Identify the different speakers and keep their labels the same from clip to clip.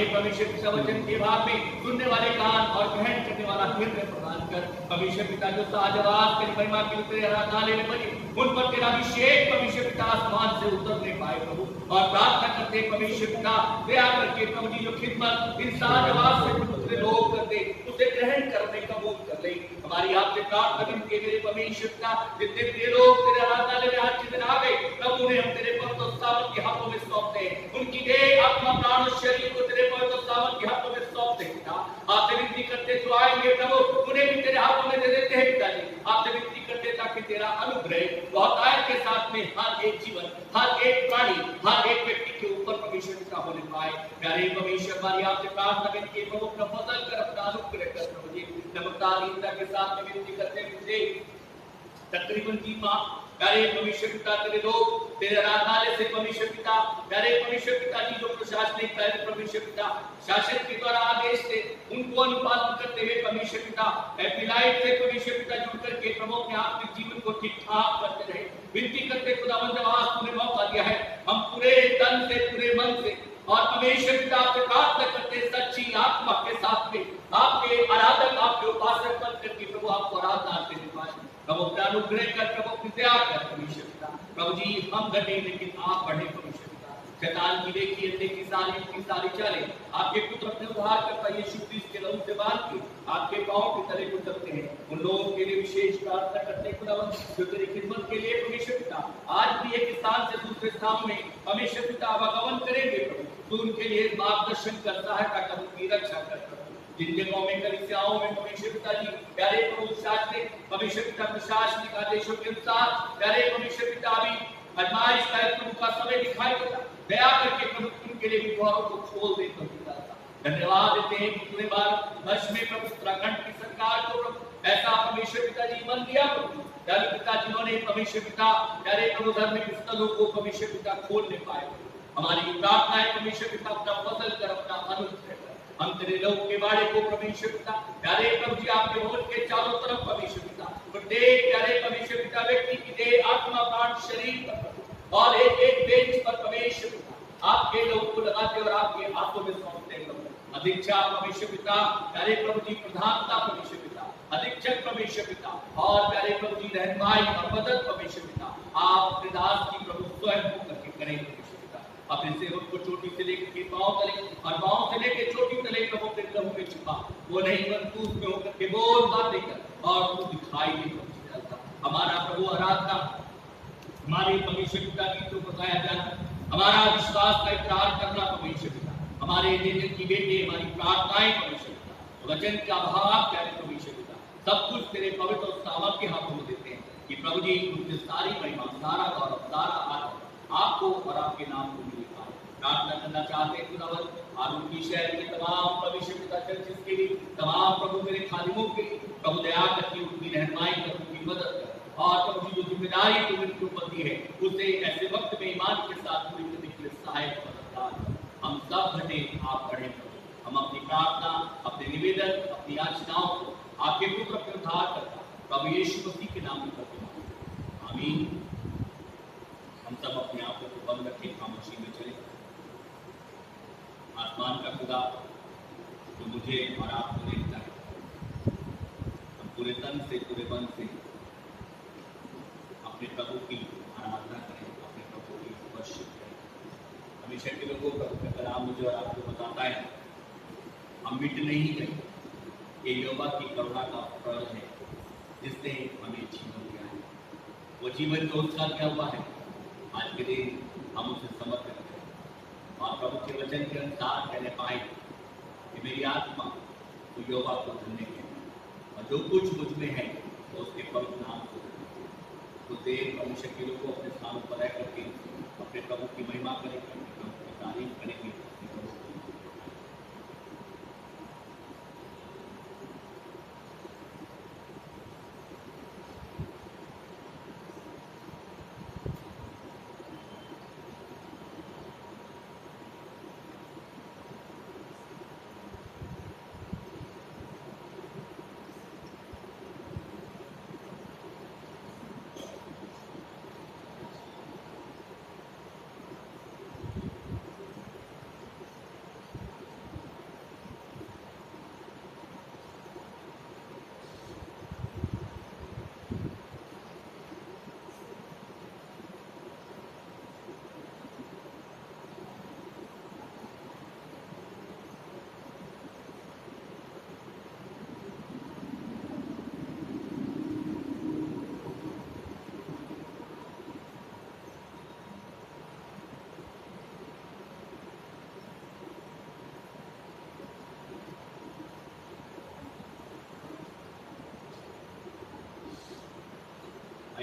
Speaker 1: हमें परमेश्वर पिता वचन के भाग में सुनने वाले कान और ग्रहण करने वाला हृदय प्रदान कर। परमेश्वर पिता जो साजवास तेरी महिमा के लिए तेरे आराधनालय में बने, उन पर तेरा अभिषेक परमेश्वर पिता आसमान से उतरने पाए प्रभु। और प्रार्थना करते परमेश्वर पिता दया करके प्रभु जी जो खिदमत इन साजवास से दूसरे लोग करते उसे ग्रहण करने कबूल कर ले। हमारी आपसे प्रार्थना के मेरे परमेश्वर पिता जितने तेरे लोग तेरे आराधनालय में आज के दिन आ गए प्रभु ने हम तेरे पवित्र सामर्थ के हाथों में सौंपते हैं। उनकी देह आत्मा प्राण और शरीर को तेरे पवित्र सामर्थ के हाथों में सौंपते हैं पिता। आपसे विनती करते जो आएंगे प्रभु उन्हें भी तेरे हाथों में दे देते हैं पिताजी। आपसे विनती करते ताकि तेरा अनुग्रह बहुतायत के साथ में हर एक जीवन हर एक प्राणी हर एक व्यक्ति के ऊपर परमेश्वर का होने पाए। प्यारे परमेश्वर हमारी आपसे प्रार्थना करके प्रभु अपना फजल कर अपना अनुग्रह कर प्रभु जी नम्रता के साथ में विनती करते हैं तकरीबन 3 माह प्यारे परमेश्वर पिता तेरे लोग तेरे आराधनालय से परमेश्वर पिता प्यारे परमेश्वर पिता जी जो प्रशासनिक कार्य परमेश्वर पिता शासन के द्वारा आदेश थे उनको अनुपालन करते हुए परमेश्वर पिता एफिलाइट से परमेश्वर पिता जुड़ करके प्रभु अपने आत्मिक जीवन को ठीक ठाक करते रहे। विनती करते खुदावंद जब आज तूने मौका दिया है हम पूरे तन से पूरे मन से और परमेश्वर पिता आपसे प्रार्थना करते सच्ची आत्मा के साथ में आपके आराधक आपके उपासक बन करके प्रभु आपको आराधना करते पाए। प्रभु अपना अनुग्रह कर प्रभु अपनी दया कर परमेश्वर पिता। प्रभु जी हम घटे लेकिन आप बढ़े परमेश्वर पिता। शैतान की देखी अंधे की सारी चालें आपके पुत्र अपने उद्धार करता यीशु क्रिस्त के लहू से बांध के आपके पांव के तले को चलते हैं। उन लोगों के लिए विशेष प्रार्थना करते हैं खुदावंद जो तेरी खिदमत के लिए परमेश्वर पिता आज भी एक स्थान से दूसरे स्थान में परमेश्वर पिता आवागमन करेंगे प्रभु तू उनके लिए मार्गदर्शन कर सहायता कर उनकी रक्षा कर जिन जगहों में कलीसियाओं में परमेश्वर पिता जी प्यारे प्रभु शासनिक परमेश्वर पिता प्रशासनिक आदेशों के अनुसार प्यारे परमेश्वर पिता भी आजमाइश का प्रभु का समय दिखाई देता दया करके प्रभु उनके लिए भी द्वारों को खोल दे पिता। धन्यवाद देते हैं कि तूने बार वर्ष में प्रभु उत्तराखंड की सरकार को प्रभु ऐसा परमेश्वर पिता जी मन दिया प्रभु प्यारे पिता जिन्होंने परमेश्वर पिता प्यारे प्रभु धार्मिक स्थलों को परमेश्वर पिता खोलने पाए। हमारी प्रार्थना है परमेश्वर पिता अपना फजल कर अपना अनुग्रह कर हम तेरे लोग के बारे को परमेश्वर पिता प्यारे प्रभु जी आपके भवन के चारों तरफ परमेश्वर पिता प्रत्येक प्यारे परमेश्वर पिता व्यक्ति की देह आत्मा प्राण शरीर पर और एक एक बेंच पर परमेश्वर पिता आपके लोग को लगाते और आपके हाथों में सौंपते हैं प्रभु। अधीक्षक परमेश्वर पिता प्यारे प्रभु जी प्रधानता परमेश्वर पिता अधीक्षक परमेश्वर पिता और प्यारे प्रभु जी रहनुमाई और मदद परमेश्वर पिता आप अपने दास की प्रभु स्वयं करके करेंगे अपने सेवक को चोटी से लेकर के पांव तले और पांव से लेकर चोटी तले प्रभु के लहू में छिपा वो नहीं परंतु उसमें होकर के बोल बातें कर और तू दिखाई दे हमारा प्रभु आराधना हमारे परमेश्वर पिता गीतों को गाया जाना हमारा विश्वास का इकरार करना परमेश्वर पिता हमारे निर्णय की बेटे हमारी प्रार्थनाएं परमेश्वर पिता वचन का भाव प्यारे परमेश्वर पिता सब कुछ तेरे पवित्र और सामर्थ के हाथों में देते हैं कि प्रभु जी उनसे सारी महिमा सारा गौरव सारा आदर आपको और आपके नाम को मिले। प्रार्थना करना चाहते हैं खुदावंद और उनकी शहर के तमाम परमेश्वर पिता चर्चिस के लिए तमाम प्रभु मेरे खादिमों के लिए प्रभु दया करके उनकी रहनुमाई कर उनकी मदद कर और प्रभु जी जो जिम्मेदारी तो उनके ऊपर दी है उसे ऐसे वक्त में ईमान के साथ पूरी करने के लिए सहायक मददगार हम सब घटे आप बढ़े हम अपनी प्रार्थना अपने निवेदन अपनी याचनाओं को आपके पुत्र के उद्धार करता प्रभु यीशु मसीह के नाम में करते हैं आमीन। हम सब अपने आप को बंद रखें खामोशी में चले। आसमान का खुदा जो मुझे और आपको देखता है हम पूरे तन से पूरे मन से अपने प्रभु की आराधना करें अपने प्रभु की वर्शिप करें। हमेशा के लोगों का कलाम मुझे और आपको बताता है हम मिट नहीं गए ये यहोवा की करुणा का फल है जिसने हमें जीवन दिया है वो जीवन तो उसका क्या हुआ है आज के दिन हम उसे समर्पित करें और प्रभु के वचन के अनुसार कहने पाए कि मेरी आत्मा तो यहोवा को धन्य है और जो कुछ मुझ में है तो उसके पवित्र नाम को तो देव मनुष्य के लोग अपने स्थानों पर रह करके अपने प्रभु की महिमा करेंगे अपने प्रभु की तारीफ करेंगे।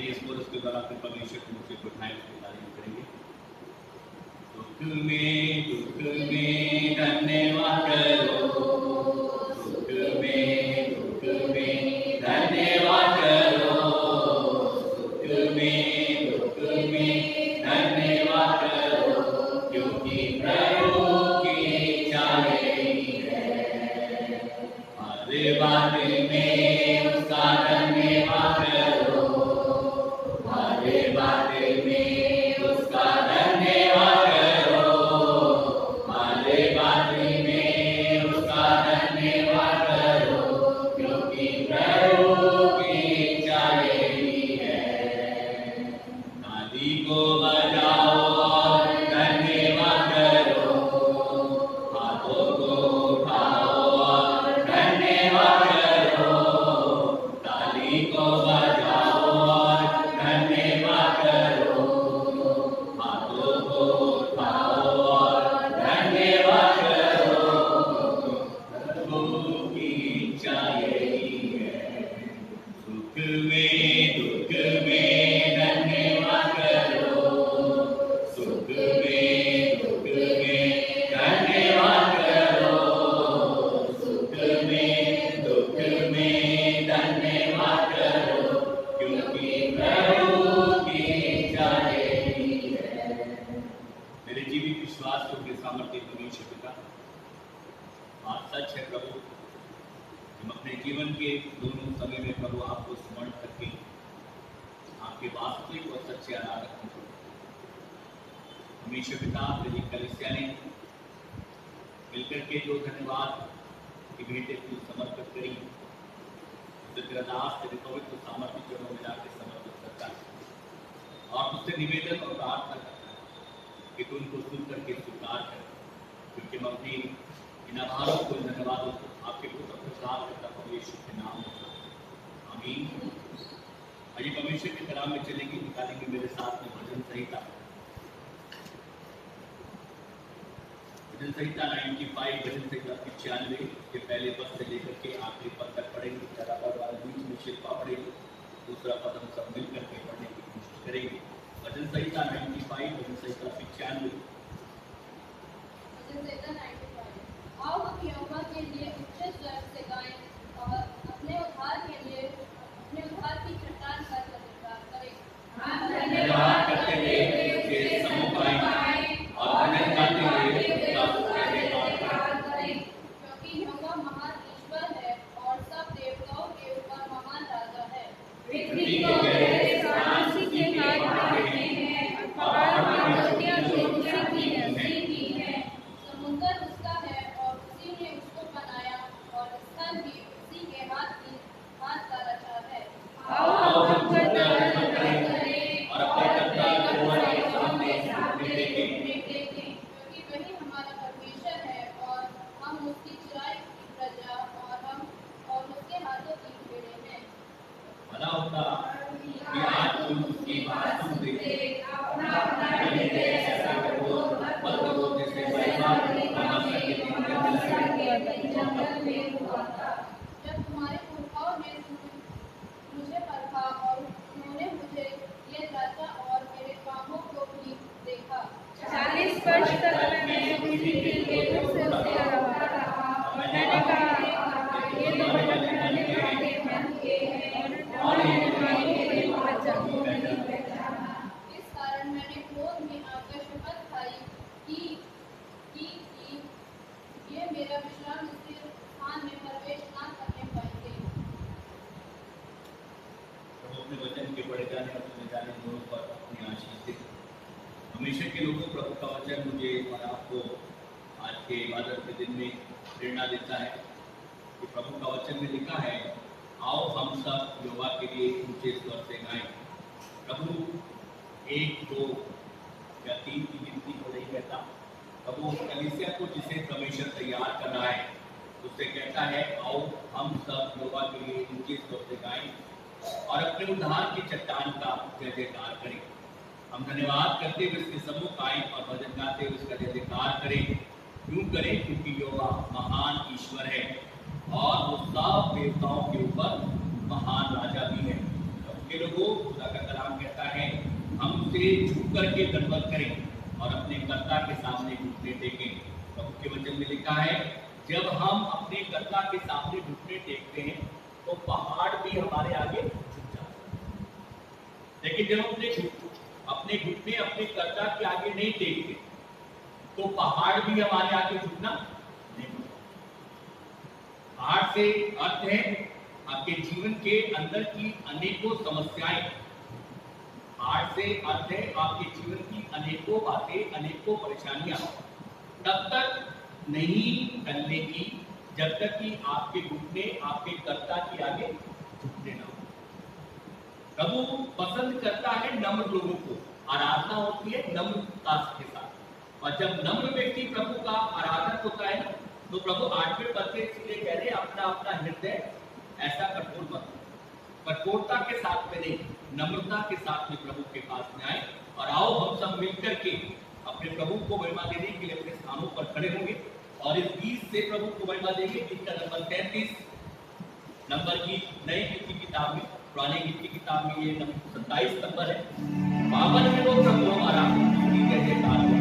Speaker 1: इस कोरस के द्वारा अपने परमेश्वर के मुझे उठाए उसकी तारीफ करेंगे। दुख में धन्यवाद करो, दुख में धन्यवाद करो, दुख में धन्यवाद करो, क्योंकि प्रभु की इच्छा यही है। हर बात में उसका धन्यवाद करो, हर बात में उसका धन्यवाद करो, हर बात में उसका धन्यवाद करो, क्योंकि प्रभु की इच्छा यही है। ताली को बजाओ और धन्यवाद करो, हाथों को उठाओ और धन्यवाद करो, ताली को बजाओ और धन्यवाद करो, हाथों को उठाओ और धन्यवाद करो, प्रभु की इच्छा यही है। सुख में दुख में धन्यवाद करो, सुख में दुख में धन्यवाद करो, सुख में दुख में धन्यवाद करो, क्योंकि प्रभु की इच्छा यही है। मेरे जीवित विश्वास के सामर्थ्य परमेश्वर पिता, आज सच है प्रभु, हम अपने जीवन के दोनों समय में प्रभु आपको स्मरण करके आपके वास्तविक और सच्चे आराधक हैं। परमेश्वर पिता, तेरी कलीसिया ने मिलकर के जो धन्यवाद की भेंटें तू समर्पित करी, उसे तेरा दास तेरे पवित्र सामर्थ्य चरणों में जाकर समर्पित करता है और तुझसे निवेदन और प्रार्थना करता है कि तू उनको सुन करके स्वीकार कर, क्योंकि हम अपनी इन आभारों को, इन धन्यवादों को आपके पुत्र प्रसाद करता परमेश्वर के नाम में। आमीन। आइए परमेश्वर के कलाम में चलेंगे, निकालेंगे मेरे साथ में भजन संहिता 95, भजन संहिता 95 के पहले पद से लेकर के आखिरी पद तक पढ़ेंगे। पहला पद वाले बीच में शिल्पा पढ़ेंगे, दूसरा पद हम सब मिल करके पढ़ने की कोशिश करेंगे। भजन संहिता 95, भजन संहिता 95।
Speaker 2: आओ हम यहोवा के लिए उच्च स्वर से गाएं और अपने उद्धार के लिए अपने उद्धार की चट्टान पर जयकार करें। हम
Speaker 1: धन्यवाद करते हुए उसके सम्मुख आएं और भजन गाते हुए उसका स्तुति
Speaker 2: करें, क्योंकि यहोवा महान ईश्वर है और सब देवताओं के ऊपर महान राजा है।
Speaker 1: पृथ्वी के गहरे स्थान उसके हाथ में हैं और पहाड़ की चोटियां उसी की हैं।
Speaker 2: समुद्र उसका है और उसी ने उसको बनाया और स्थल भी उसी के हाथ का रचा है।
Speaker 1: आओ हम करते करें और अपने कर्ता यहोवा के सामने देखें,
Speaker 2: क्योंकि वही हमारा परमेश्वर है और हम उसकी चराई की प्रजा और उसके हाथों की भेड़ें हैं।
Speaker 1: भला होता कि आज तुम उसकी बात सुनते, अपना ऐसा करो मत करो जैसे महिमा परमेश्वर के दिन में
Speaker 2: जंगल में हुआ था, जब तुम्हारे पुरखाओं ने मुझे परखा और उन्होंने मुझे ये जांचा और मेरे कामों को भी देखा।
Speaker 3: 40 वर्ष तक मैं उसी के रूप से उससे रहा और मैंने कहा ये तो बदलने वाले मन के हैं और इन्हें पहचाना।
Speaker 2: इस कारण मैंने क्रोध में आकर शपथ खाई कि ये मेरा विश्राम स्थान में प्रवेश ना करने पाएंगे।
Speaker 1: प्रभु अपने वचन के पढ़े जाने और सुने जाने दोनों पर अपनी आशीष दे। हमेशा के लोगों, प्रभु का वचन मुझे और आपको आज के इबादत के दिन में प्रेरणा देता है कि प्रभु का वचन में लिखा है, आओ हम सब यहोवा के लिए ऊंचे स्वर से गाएं। प्रभु 1, 2 या 3 की गिनती को नहीं कहता। प्रभु उस कलीसिया को जिसे परमेश्वर तैयार कर रहा है उससे कहता है, आओ हम सब यहोवा के लिए ऊंचे स्वर से गाएं और अपने उद्धार की चट्टान का जय जयकार करें। हम धन्यवाद करते हुए इसके सम्मुख आए और भजन गाते हुए इसका जय जयकार करें। क्यों करें? क्योंकि यहोवा महान ईश्वर है और वो सब देवताओं के ऊपर महान राजा भी है। सबके लोगों, खुदा का कलाम हमसे झुक करके दंडवत करें और अपने कर्ता के सामने घुटने टेकें। प्रभु के वचन में लिखा है, जब हम अपने कर्ता के सामने घुटने टेकते हैं तो पहाड़ भी हमारे आगे झुक जाते हैं। लेकिन जब अपने घुटने अपने कर्ता के आगे नहीं टेकते तो पहाड़ भी हमारे आगे झुकना नहीं पड़ता। पहाड़ से अर्थ है आपके जीवन के अंदर की अनेकों समस्याएं। पहाड़ से अर्थ है आपके जीवन की अनेकों बातें, अनेकों परेशानियां तब तक नहीं टलने की जब तक कि आपके घुटने आपके कर्ता के आगे झुकने ना हो। प्रभु पसंद करता है नम्र लोगों को। आराधना होती है नम्रता के साथ, और जब नम्र व्यक्ति प्रभु का आराधक होता है ना, तो प्रभु 8वें पद से इसलिए कह रहे अपना अपना हृदय ऐसा कठोर मत, कठोरता के साथ में नहीं, नम्रता के साथ में प्रभु के पास में आए। और आओ हम सब मिलकर के अपने प्रभु को महिमा देने के लिए अपने स्थानों पर खड़े होंगे और इस गीत से प्रभु को महिमा देंगे। गीत का नंबर 33 नंबर की नई गीत की किताब में, पुराने गीत की किताब में ये नंबर 27 नंबर है। पावन है वो प्रभु हमारा, जय जयकार हो।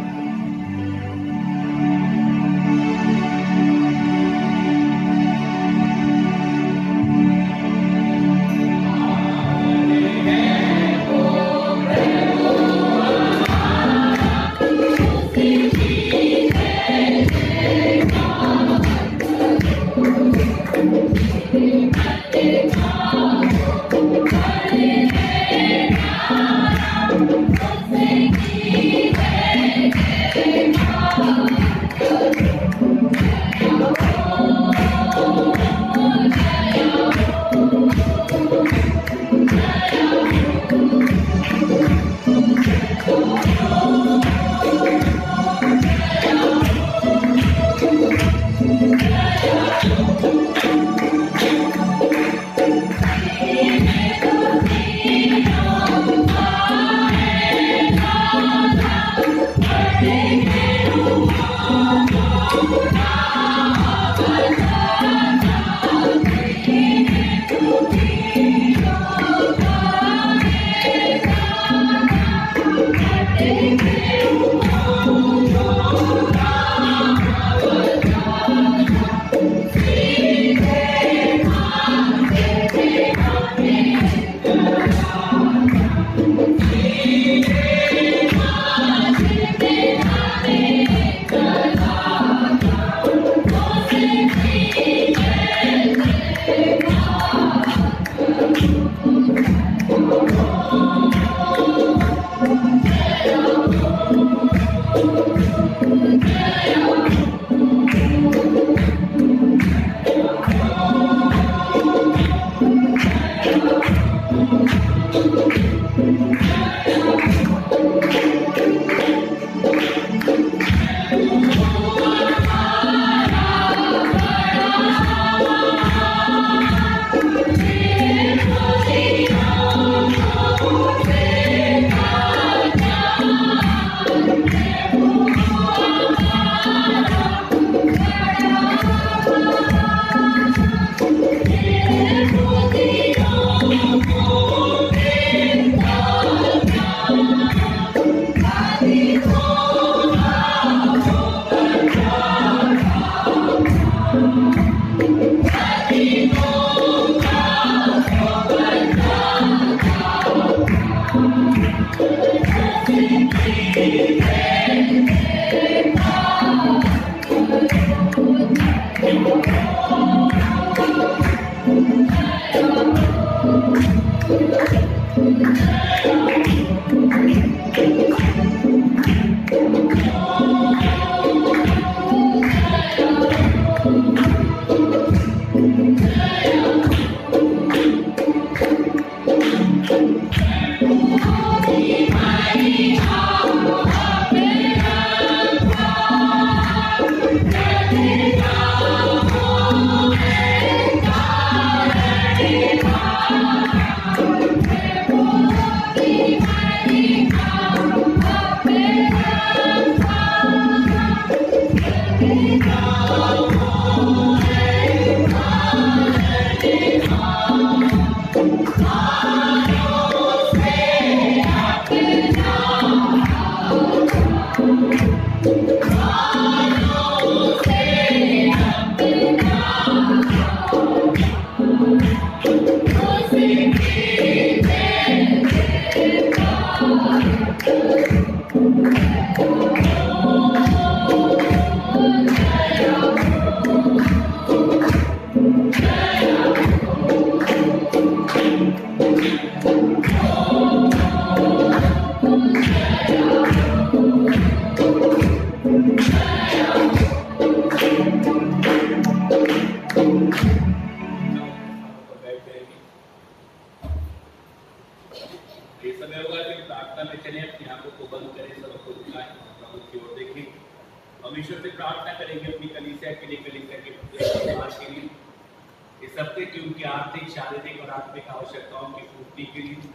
Speaker 1: की शारीरिक और आत्मिक आवश्यकताओं की पूर्ति के लिए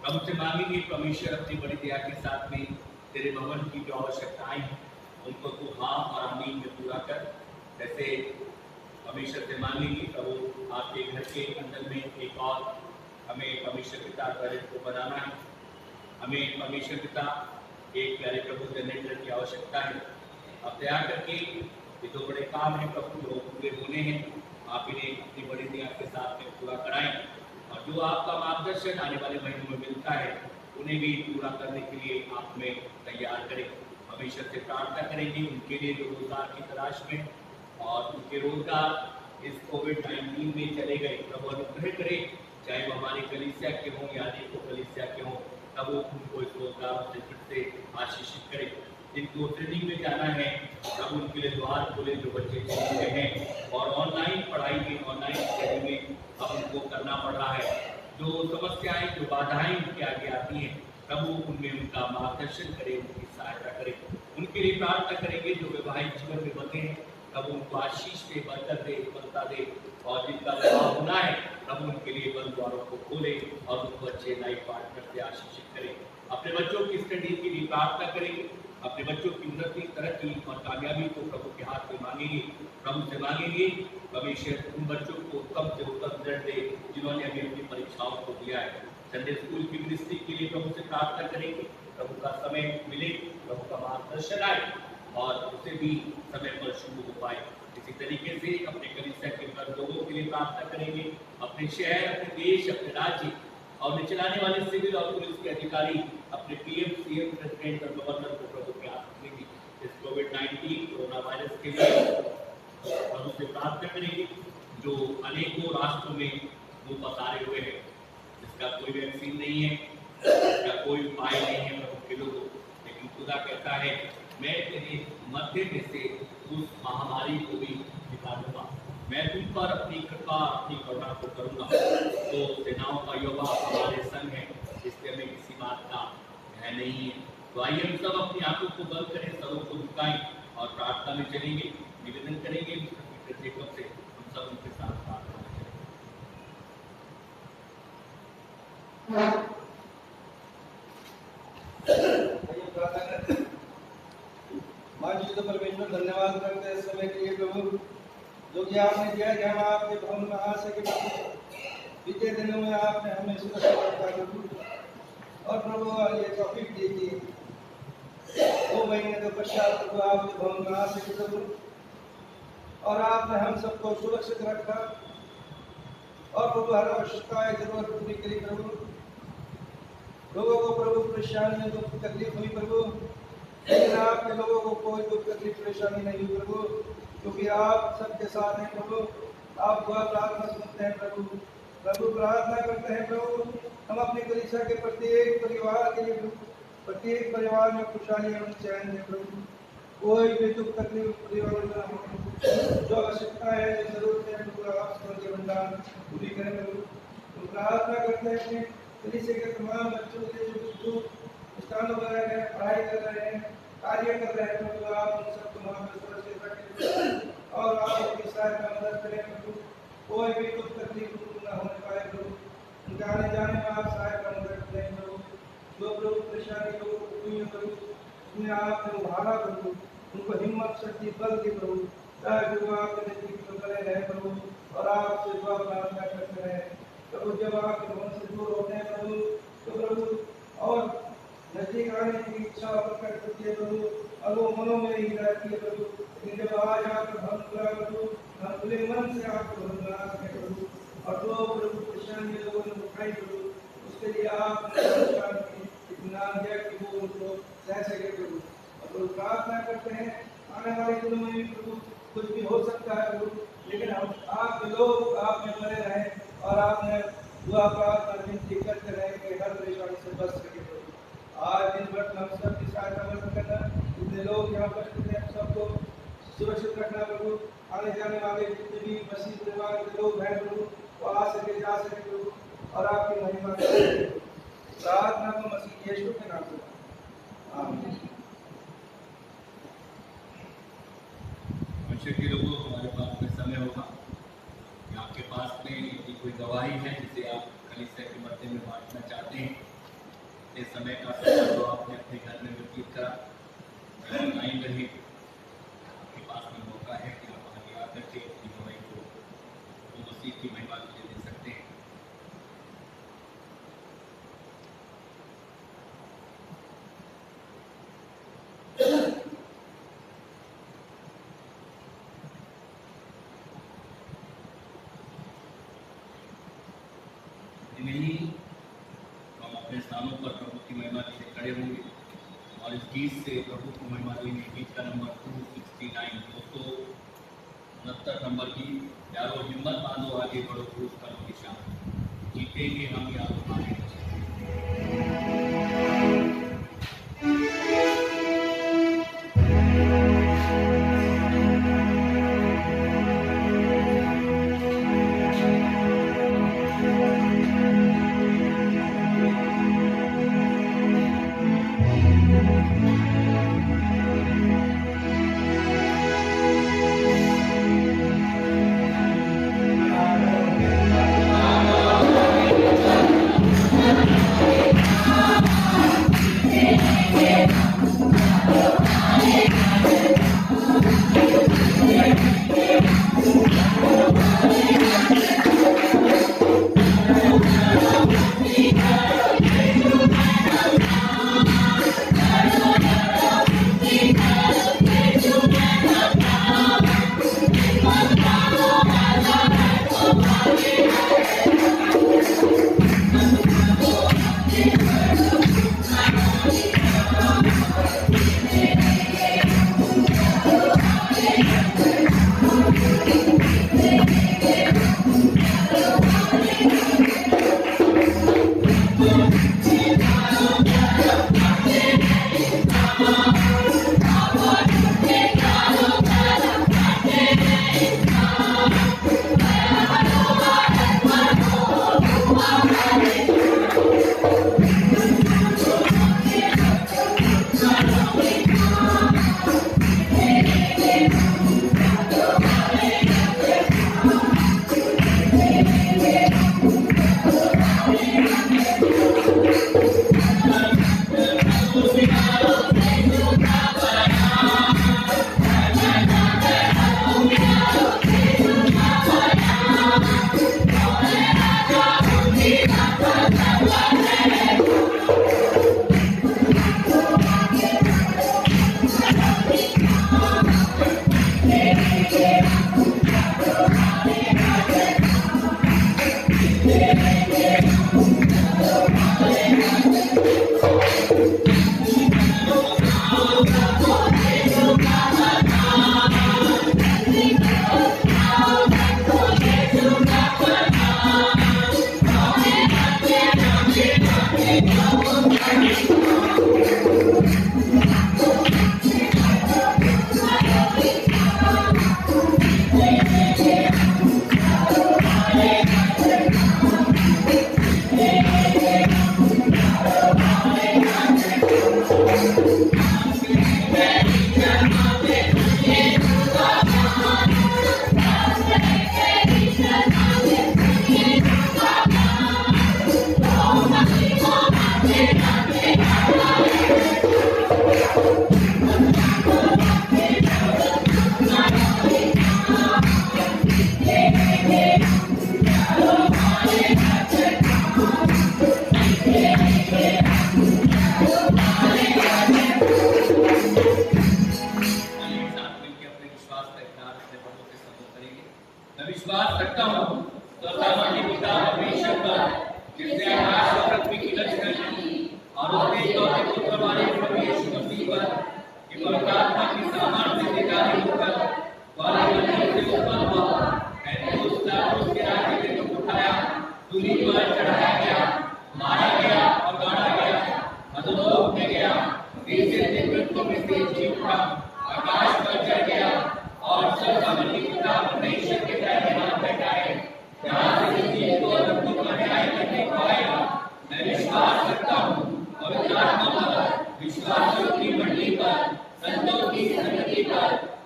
Speaker 1: प्रभु से मांगेंगे। परमेश्वर अपनी बड़ी दया के साथ में तेरे भवन की जो आवश्यकताएं हैं उनको तू हाँ और आमीन में पूरा कर। जैसे परमेश्वर से मांगेंगे प्रभु आपके घर के अंदर में एक और हमें परमेश्वर पिता टॉयलेट को बनाना है। हमें परमेश्वर पिता एक प्यारे प्रभु जनरेटर की आवश्यकता है। अब दया करके ये दो बड़े काम हैं प्रभु जो पूरे होने हैं, आप इन्हें अपनी बड़ी दया के साथ में पूरा कराएं और जो आपका मार्गदर्शन आने वाले महीनों में मिलता है उन्हें भी पूरा करने के लिए आप में तैयार करें। परमेश्वर से प्रार्थना करेंगे उनके लिए जो रोजगार की तलाश में और उनके रोजगार इस कोविड-19 में चले गए, प्रभु अनुग्रह करे। चाहे वो हमारी कलीसिया के हों या अनेकों कलीसिया के हों, तब उनको इस रोजगार से फिर से आशीषित करे। जिनको ट्रेनिंग में जाना है तब उनके लिए द्वार खोले, जो बच्चे ट्रेनिंग में हैं और ऑनलाइन पढ़ाई में ऑनलाइन स्टडी में अब उनको करना पड़ रहा है। जो समस्याएं जो बाधाएं उनके आगे आती हैं प्रभु उनमें उनका मार्गदर्शन करे, उनकी सहायता करे। उनके लिए प्रार्थना करेंगे जो वैवाहिक जीवन में बंधे हैं प्रभु उनको आशीष दे, बरकत दे, बलता दे और जिनका विवाह होना है प्रभु उनके लिए बंद द्वारों को खोले और उनको अच्छे लाइफ पार्टनर से आशीषित करें। अपने बच्चों की स्टडी के लिए प्रार्थना करेंगे, अपने बच्चों की उन्नति, तरक्की और कामयाबी को प्रभु के हाथ में मांगेंगे, प्रभु से मांगेंगे। परमेश्वर उन बच्चों को उत्तम से उत्तम रिजल्ट दे जिन्होंने अभी अपनी परीक्षाओं को दिया है। संडे स्कूल की मिनिस्ट्री के लिए प्रभु से प्रार्थना करेंगे, प्रभु का समय मिले, प्रभु का मार्गदर्शन आए और उसे भी समय पर शुरू हो पाए। इसी तरीके से अपने कलीसिया के लोगों के लिए प्रार्थना करेंगे, अपने शहर, अपने देश, अपने राज्य और चलाने वाले सिविल और पुलिस के अधिकारी, अपने पीएम, सीएम, प्रेसिडेंट और गवर्नर को प्रभु के हाथ में इस कोविड-19 कोरोना वायरस के लिए प्रभु से प्रार्थना करेंगे जो अनेकों राष्ट्रों में वो पसारे हुए हैं, जिसका कोई वैक्सीन नहीं है, जिसका कोई उपाय नहीं है प्रभु के लोगों। लेकिन खुदा कहता है मैं तेरे मध्य में से उस महामारी को भी दिखा दूंगा, मैं तुम पर अपनी कृपा, अपनी करुणा को करूंगा। तो सेनाओं का यहोवा हमारे संग है, इसलिए हमें किसी बात का भय नहीं है। तो आइए हम सब अपनी आंखों को बंद करें, सरों को झुकाएं और प्रार्थना में चलेंगे। निवेदन करेंगे जेकब से, हम सब उनके साथ प्रार्थना में
Speaker 4: चलेंगे। मानचित परमेश्वर धन्यवाद करते हैं इस समय के लिए प्रभु, जो कि आपने दिया कि हम आपके भवन में आ सके। बीते दिनों में आपने हमें सुरक्षित रखा प्रभु, और प्रभु ये टॉपिक दी थी 2 महीने के पश्चात प्रभु आपके भवन में आ सके प्रभु, और आपने हम सबको सुरक्षित रखा और प्रभु हर आवश्यकता जरूरत पूरी करी प्रभु। लोगों को प्रभु परेशानी दुख तकलीफ हुई प्रभु, लेकिन आपके लोगों को कोई दुख तकलीफ परेशानी नहीं हुई प्रभु, क्योंकि आप सबके साथ हैं प्रभु। आप दुआ प्रार्थना सुनते हैं प्रभु। प्रभु प्रार्थना करते हैं प्रभु, हम अपनी कलीसिया के प्रत्येक परिवार के लिए, प्रत्येक परिवार में खुशहाली एवं चैन है प्रभु। कोई भी दुख तकलीफ परिवार में हो, जो आवश्यकता है, जो जरूरत है प्रभु आप स्वर्गीय भंडार पूरी करें प्रभु। तो प्रार्थना करते हैं कलीसिया के तमाम बच्चों के जो स्थानों पर रह रहे हैं, पढ़ाई कर रहे हैं, कार्य कर रहे हैं प्रभु, आप उन सबको वहाँ पर सुरक्षित रखें और आप उनकी सहायता मदद करें प्रभु। कोई भी दुख तकलीफ उनको न होने पाए प्रभु, उनके आने जाने में आप सहायता मदद करें प्रभु। जो प्रभु परेशानी लोगों को हुई है प्रभु, उन्हें आपने उभारा प्रभु, उनको हिम्मत शक्ति बल दी प्रभु, चाहे प्रभु आपके नजदीक में बने रहे प्रभु और आपसे दुआ प्रार्थना करते रहे प्रभु। जब आपके भवन से दूर होते हैं प्रभु, तो प्रभु और नजदीक आने की इच्छा प्रकट होती है प्रभु, और वो मनों में ही रहती है प्रभु। लेकिन जब आज आपका भवन खुला प्रभु, हम खुले मन से आपको भवन बना सके प्रभु, और जो प्रभु परेशानी लोगों ने उठाई प्रभु, उसके लिए आपने इत्मीनान दिया कि वो उनको सह सके प्रभु। और प्रभु प्रार्थना करते हैं आने वाले दिनों में भी प्रभु कुछ भी हो सकता है प्रभु, लेकिन हम आपके लोग आप में बने रहें और आपने दुआ प्रार्थना विनती करते रहे कि हर परेशानी से बच सके प्रभु। आज दिन भर हम सबकी सहायता मदद करना, जितने लोग यहाँ उपस्थित हैं सबको सुरक्षित रखना प्रभु। आने जाने वाले जितने भी मसीह परिवार के लोग हैं प्रभु, वो आ सके जा सके प्रभु और आपकी महिमा करें। प्रार्थना को मसीह यीशु के नाम से आमीन।
Speaker 1: के लोगों हमारे पास में समय होगा आपके पास में यदि कोई गवाही है जिसे आप कलीसिया के मध्य में बांटना चाहते हैं, इस समय का समय जो आपने अपने घर में व्यतीत करा, लाइन रहे, आपके पास में मौका है कि आप आगे आकर के अपनी गवाही को मसीह की महिमा के लिए दे सकते हैं। नहीं, हम अपने स्थानों पर प्रभु की महिमा के लिए खड़े होंगे और इस गीत से प्रभु को महिमा देंगे। गीत का नंबर 269, 269 नंबर की यारो हिम्मत बांधो आगे बढ़ो क्रूस करो निशान, जीतेंगे हम यारो हमारे।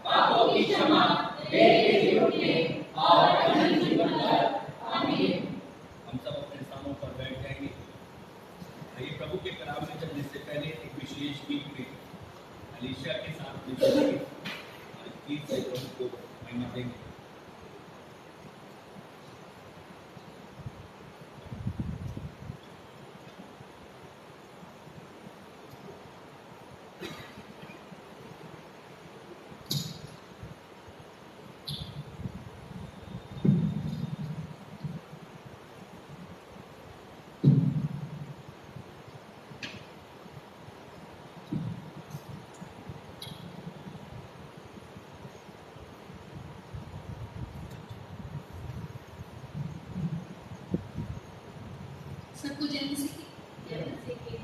Speaker 1: पापों की क्षमा, देह के जीवन में और अनंत जीवन पर
Speaker 2: सबको जय मसीह की।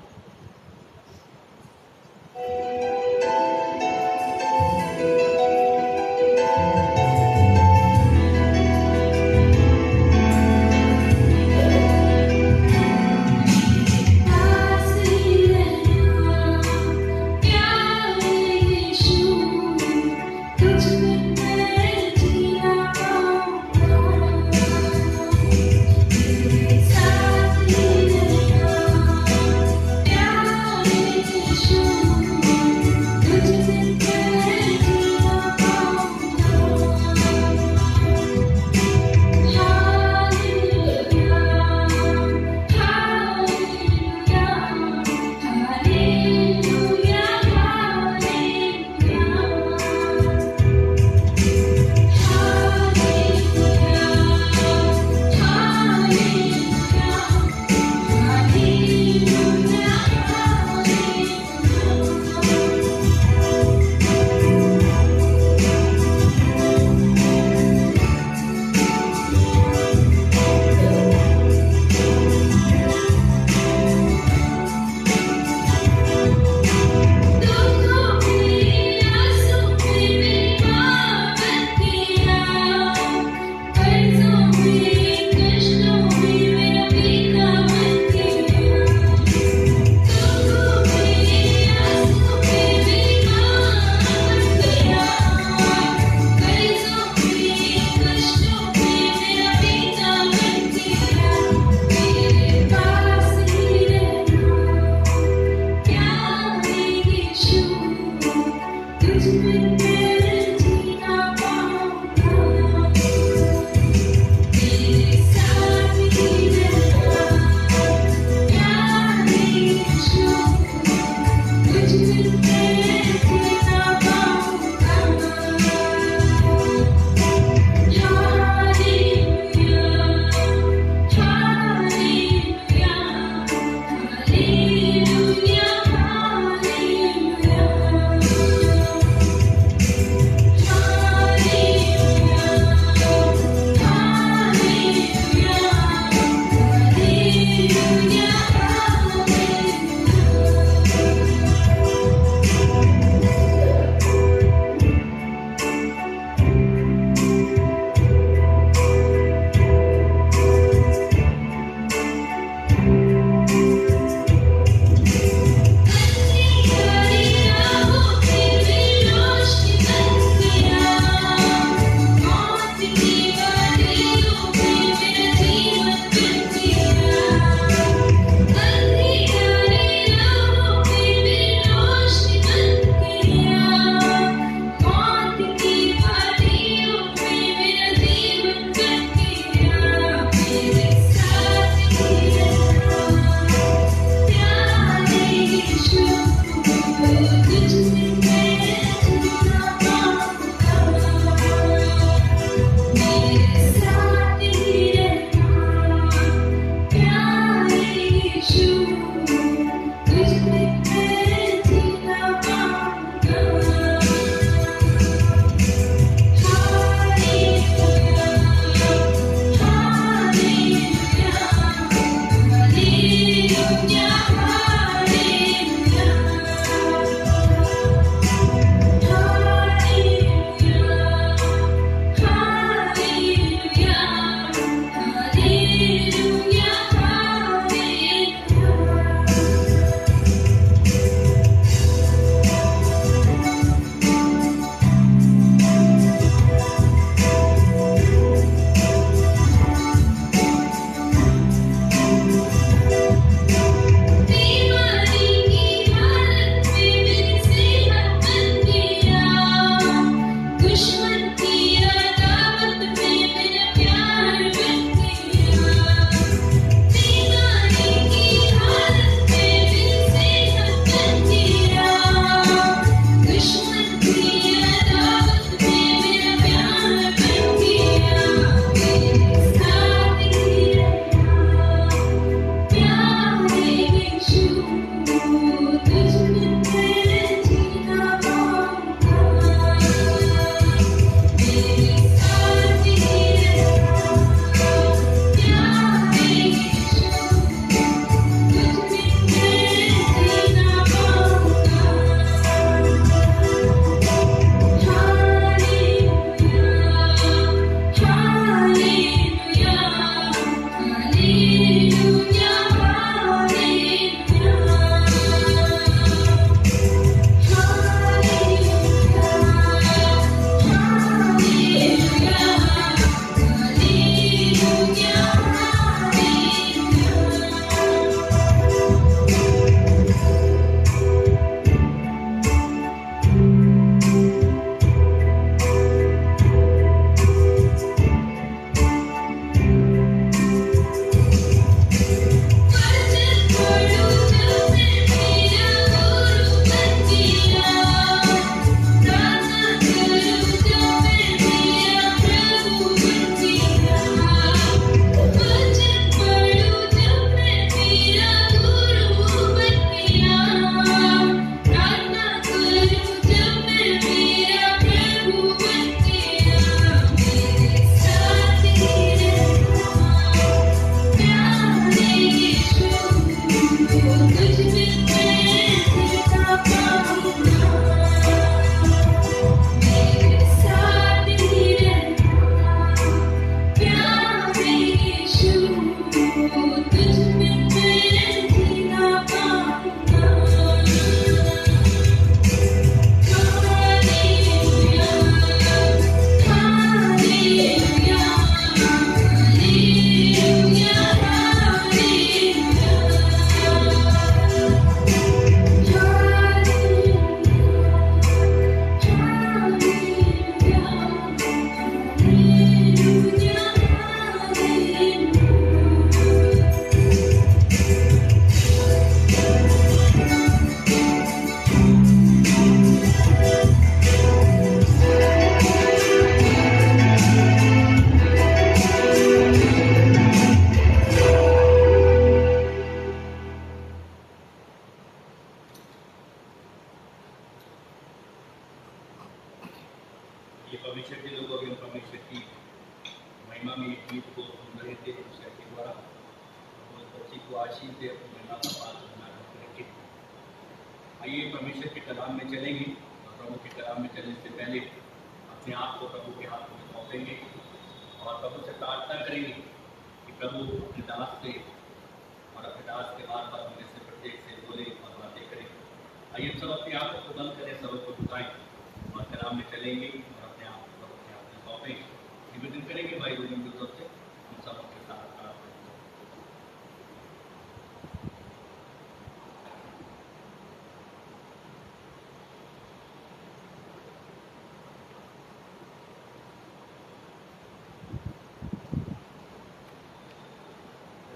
Speaker 5: साथ ही रहना
Speaker 1: महिमा में एक गीत को सुन रहे थे उस के द्वारा, उस बच्ची को आशीष दे, अपनी महिमा का पात्र बना रखे। आइए परमेश्वर के कलाम में चलेंगे और प्रभु के कलाम में चलने से पहले अपने आप को प्रभु के हाथ में सौंपेंगे और प्रभु से प्रार्थना करेंगे कि प्रभु अपने दास से और अपने दास के बाद पर हमें से प्रत्येक से बोले और बातें करें। आइए सब अपने आप को बंद करें, सब को झुकाएं और कलाम में चलेंगे और अपने आप को प्रभु के हाथ में सौंपेंगे। निवेदन करेंगे भाई बहनों की तरफ से हम सब के साथ प्रार्थना करें।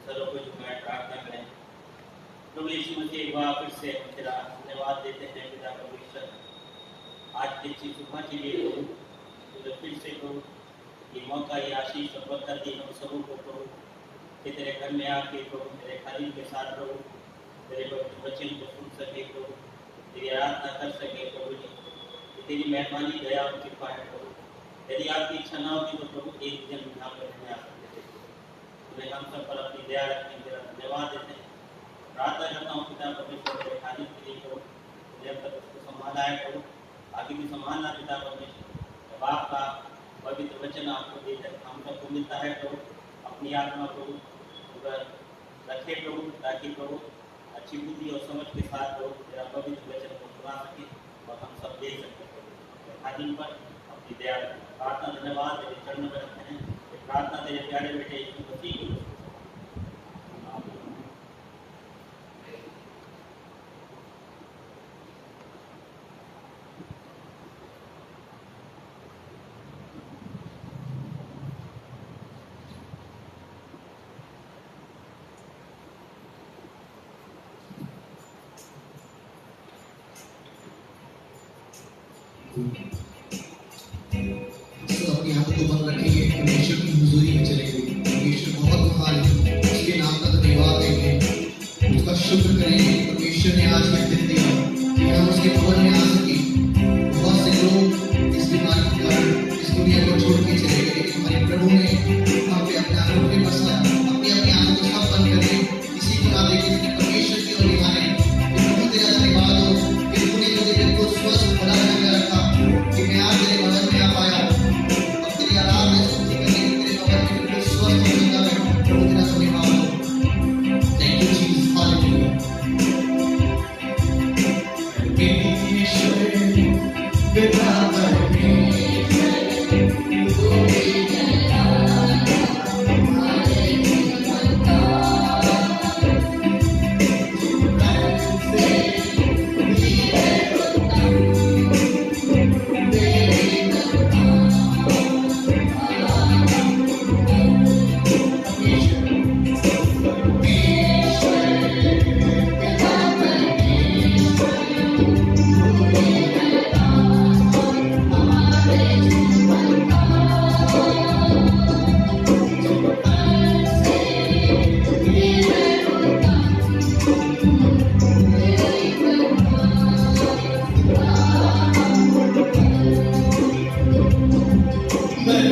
Speaker 5: सर्व को झुकाए प्रार्थना करें। प्रभु यीशु मसीह एक बार फिर से तेरा धन्यवाद देते हैं पिता परमेश्वर, आज की अच्छी सुबह के लिए प्रभु तुझे फिर से प्रभु ये मौका, ये आशीष और बरकत दी हम सबों को प्रभु कि तेरे घर में आके प्रभु तेरे खाली के साथ प्रभु तेरे वचन को सुन सके, प्रभु तेरी आराधना कर सके। प्रभु जी तेरी मेहरबानी दया और कृपा है प्रभु, यदि आपकी इच्छा ना होती तो प्रभु एक जन यहाँ पर नहीं आ सकते थे। तुम्हें हम सब पर अपनी दया रखने तेरा धन्यवाद देते हैं। प्रार्थना करता हूँ पिता परमेश्वर तेरे खाली के लिए प्रभु जब तक उसको संभाला है प्रभु, आगे भी संभालना पिता परमेश्वर। जब आपका पवित्र वचन आपको देकर हम सबको मिलता है प्रभु, अपनी आत्मा प्रभु रखे प्रभु, ताकि प्रभु अच्छी बुद्धि और समझ के साथ प्रभु तेरा पवित्र वचन को सुना सके और हम सब देख सकते प्रभु। खाली पर अपनी दया प्रार्थना धन्यवाद तेरे चरणों में रखते हैं। प्रार्थना तेरे प्यारे बेटे यीशु मसीह की
Speaker 6: तो अपनी आंखों को बंद रखेंगे, परमेश्वर की हुजूरी में चलेंगे। परमेश्वर बहुत महान है, उसके नाम का धन्यवाद देंगे, उसका शुक्र करेंगे। परमेश्वर ने आज का दिन दिया कि हम उसके भवन में आ सके। बहुत से लोग इस बीमारी के कारण इस दुनिया को छोड़ के चले गए, लेकिन हमारे प्रभु ने हम पे अपने आंखों पे बसाया। अपनी आंखों को सब बंद करें, किसी को ना देखें, लेकिन परमेश्वर की ओर निहारें। प्रभु तेरा धन्यवाद हो कि तूने मुझे बिल्कुल स्वस्थ भला करके रखा, कि मैं आज तेरे भवन में आ पाया। अब तेरी आराधना स्तुति करने के तेरे भवन में बिल्कुल स्वस्थ हो सकता है। प्रभु तेरा धन्यवाद हो। Thank you Jesus, hallelujah. परमेश्वर पिता परमेश्वर तूने जला हमारे जीवन का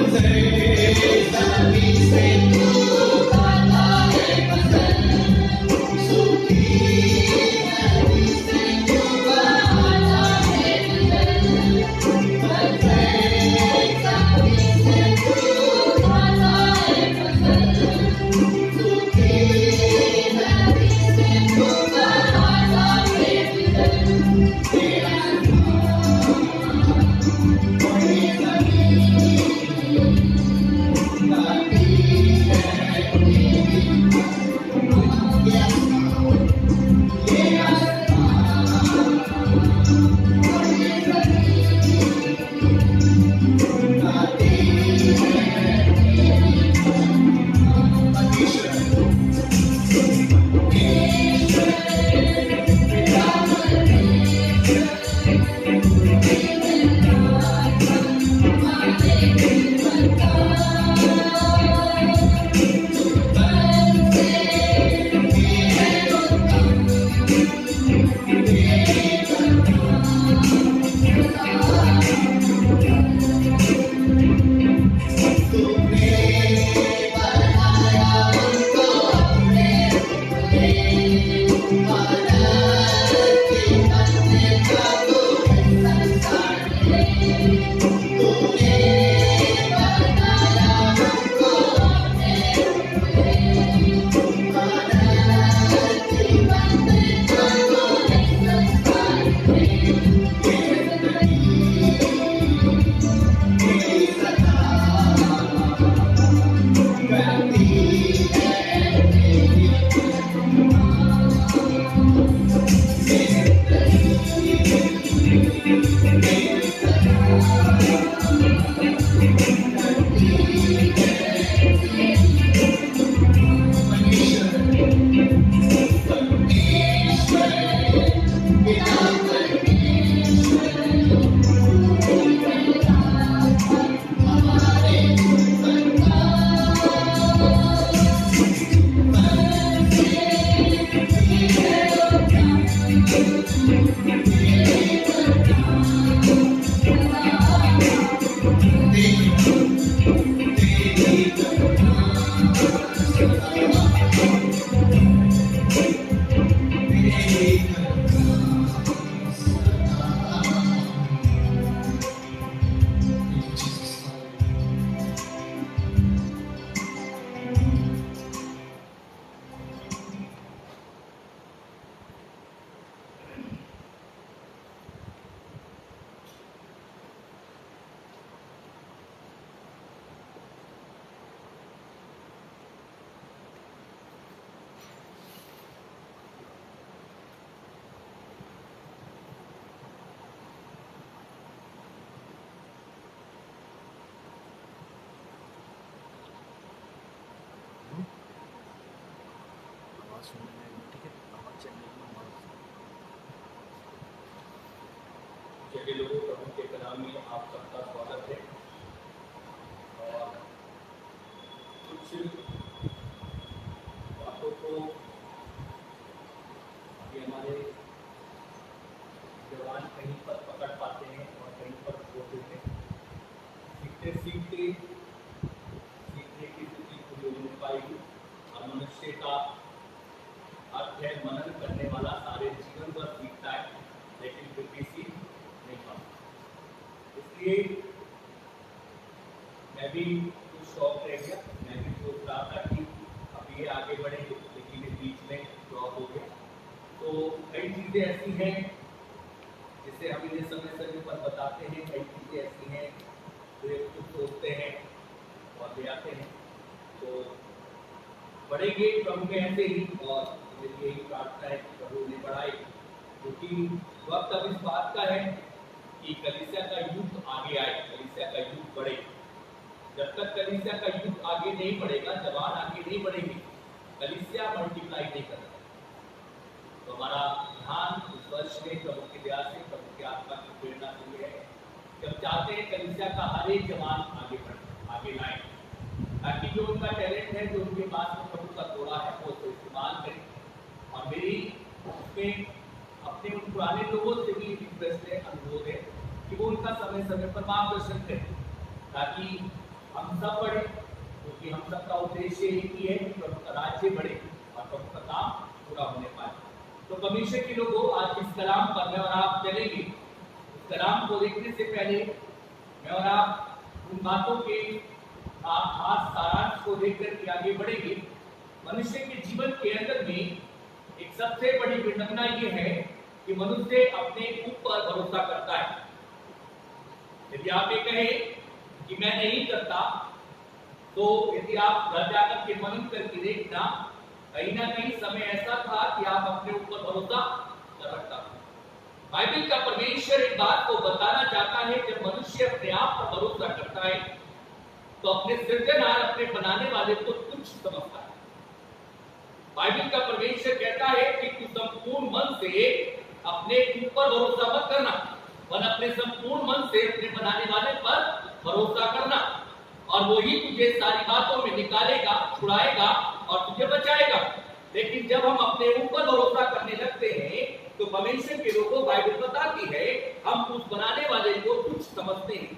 Speaker 6: से
Speaker 1: चलिए लोगों, प्रभु के कलाम में आप सबका स्वागत है। और कुछ बातों को अभी हमारे जवान कहीं पर पकड़ पाते हैं और कहीं पर छोड़ देते हैं। सीखते सीखते सीखने की स्थिति पूरी हो नहीं पाएगी और मनुष्य का अध्ययन मनन करने वाला सारे जीवन भर सीखता है, लेकिन फिर भी सीख नहीं पाता। इसलिए मैं भी कुछ शौक रह गया। मैं भी सोच रहा था कि अब ये आगे बढ़ेंगे, लेकिन इस बीच में ड्रॉप हो गया। तो कई चीज़ें ऐसी हैं जिसे हम इन्हें समय समय पर बताते हैं, कई चीज़ें ऐसी हैं जो कुछ सोचते हैं और ले आते हैं। तो बढ़ेंगे प्रभु के ऐसे ही, और मेरी यही प्रार्थना है कि प्रभु उन्हें बढ़ाए, क्योंकि वक्त अब इस बात का है कि कलीसिया का युग आगे आए, कलीसिया का युग बढ़े। जब तक कलीसिया का युग आगे नहीं बढ़ेगा, जवान आगे नहीं बढ़ेंगे, कलीसिया मल्टीप्लाई नहीं करेगा। तो हमारा ध्यान इस वर्ष में प्रभु की दया से, प्रभु की आत्मा की प्रेरणा से है कि हम चाहते हैं कलीसिया का हर एक जवान आगे बढ़े, आगे लाए, ताकि जो उनका टैलेंट है, जो उनके पास में प्रभु का तोड़ा है, वो उसको इस्तेमाल करें। और मेरी उसमें अपने उन पुराने लोगों से भी रिक्वेस्ट है, अनुरोध है कि वो उनका समय समय पर मार्गदर्शन करें, ताकि हम सब बढ़े, क्योंकि हम सबका उद्देश्य एक ही है कि प्रभु का राज्य बढ़े और प्रभु का काम पूरा होने पाए। तो कमीशन के लोगों, आज इस कलाम पर मैं और आप चलेंगे। इस कलाम को देखने से पहले मैं और आप उन बातों के खास सारांश को देखकर के आगे बढ़ेंगे। मनुष्य के जीवन के अंदर में एक सबसे बड़ी विडंबना ये है कि मनुष्य अपने ऊपर भरोसा करता है। यदि आप ये कहें कि मैं नहीं करता, तो यदि आप घर जाकर के मनन करके देखना, कहीं ना कहीं समय ऐसा था कि आप अपने ऊपर भरोसा कर रखता। बाइबल का परमेश्वर एक बात को बताना चाहता है, जब मनुष्य अपने आप पर भरोसा करता है तो अपने सृजनहार, अपने बनाने वाले को तुच्छ समझता है। बाइबल का परमेश्वर कहता है कि तू संपूर्ण मन से अपने ऊपर भरोसा मत करना, वरन अपने संपूर्ण मन से अपने बनाने वाले पर भरोसा करना, और वो ही तुझे सारी बातों में निकालेगा, छुड़ाएगा और तुझे बचाएगा। लेकिन जब हम अपने ऊपर भरोसा करने लगते हैं तो परमेश्वर के लोगों, बाइबल बताती है, हम उस बनाने वाले को तुच्छ समझते हैं,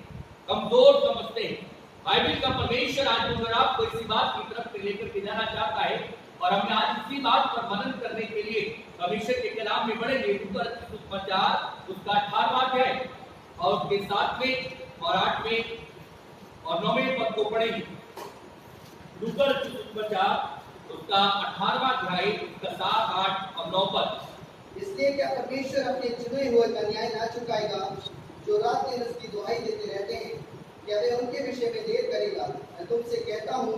Speaker 1: कमजोर समझते हैं। बाइबल का परमेश्वर आज अगर आपको इसी बात की तरफ लेकर के जाना चाहता है, और हमने आज इसी बात पर मनन करने के लिए परमेश्वर के कलाम में बढ़ेंगे। सुसमाचार उसका 18वां अध्याय और उसके 7वें और 8वें और 9वें पद को पढ़ेंगे। लूका सुसमाचार उसका 18वां अध्याय, उसका 7, 8 और 9 पद।
Speaker 7: इसलिए क्या परमेश्वर अपने चुने हुए का न्याय ना चुकाएगा, जो रात दिन उसकी दुहाई देते रहते हैं? क्या वह उनके विषय में देर करेगा? मैं तुमसे कहता हूँ,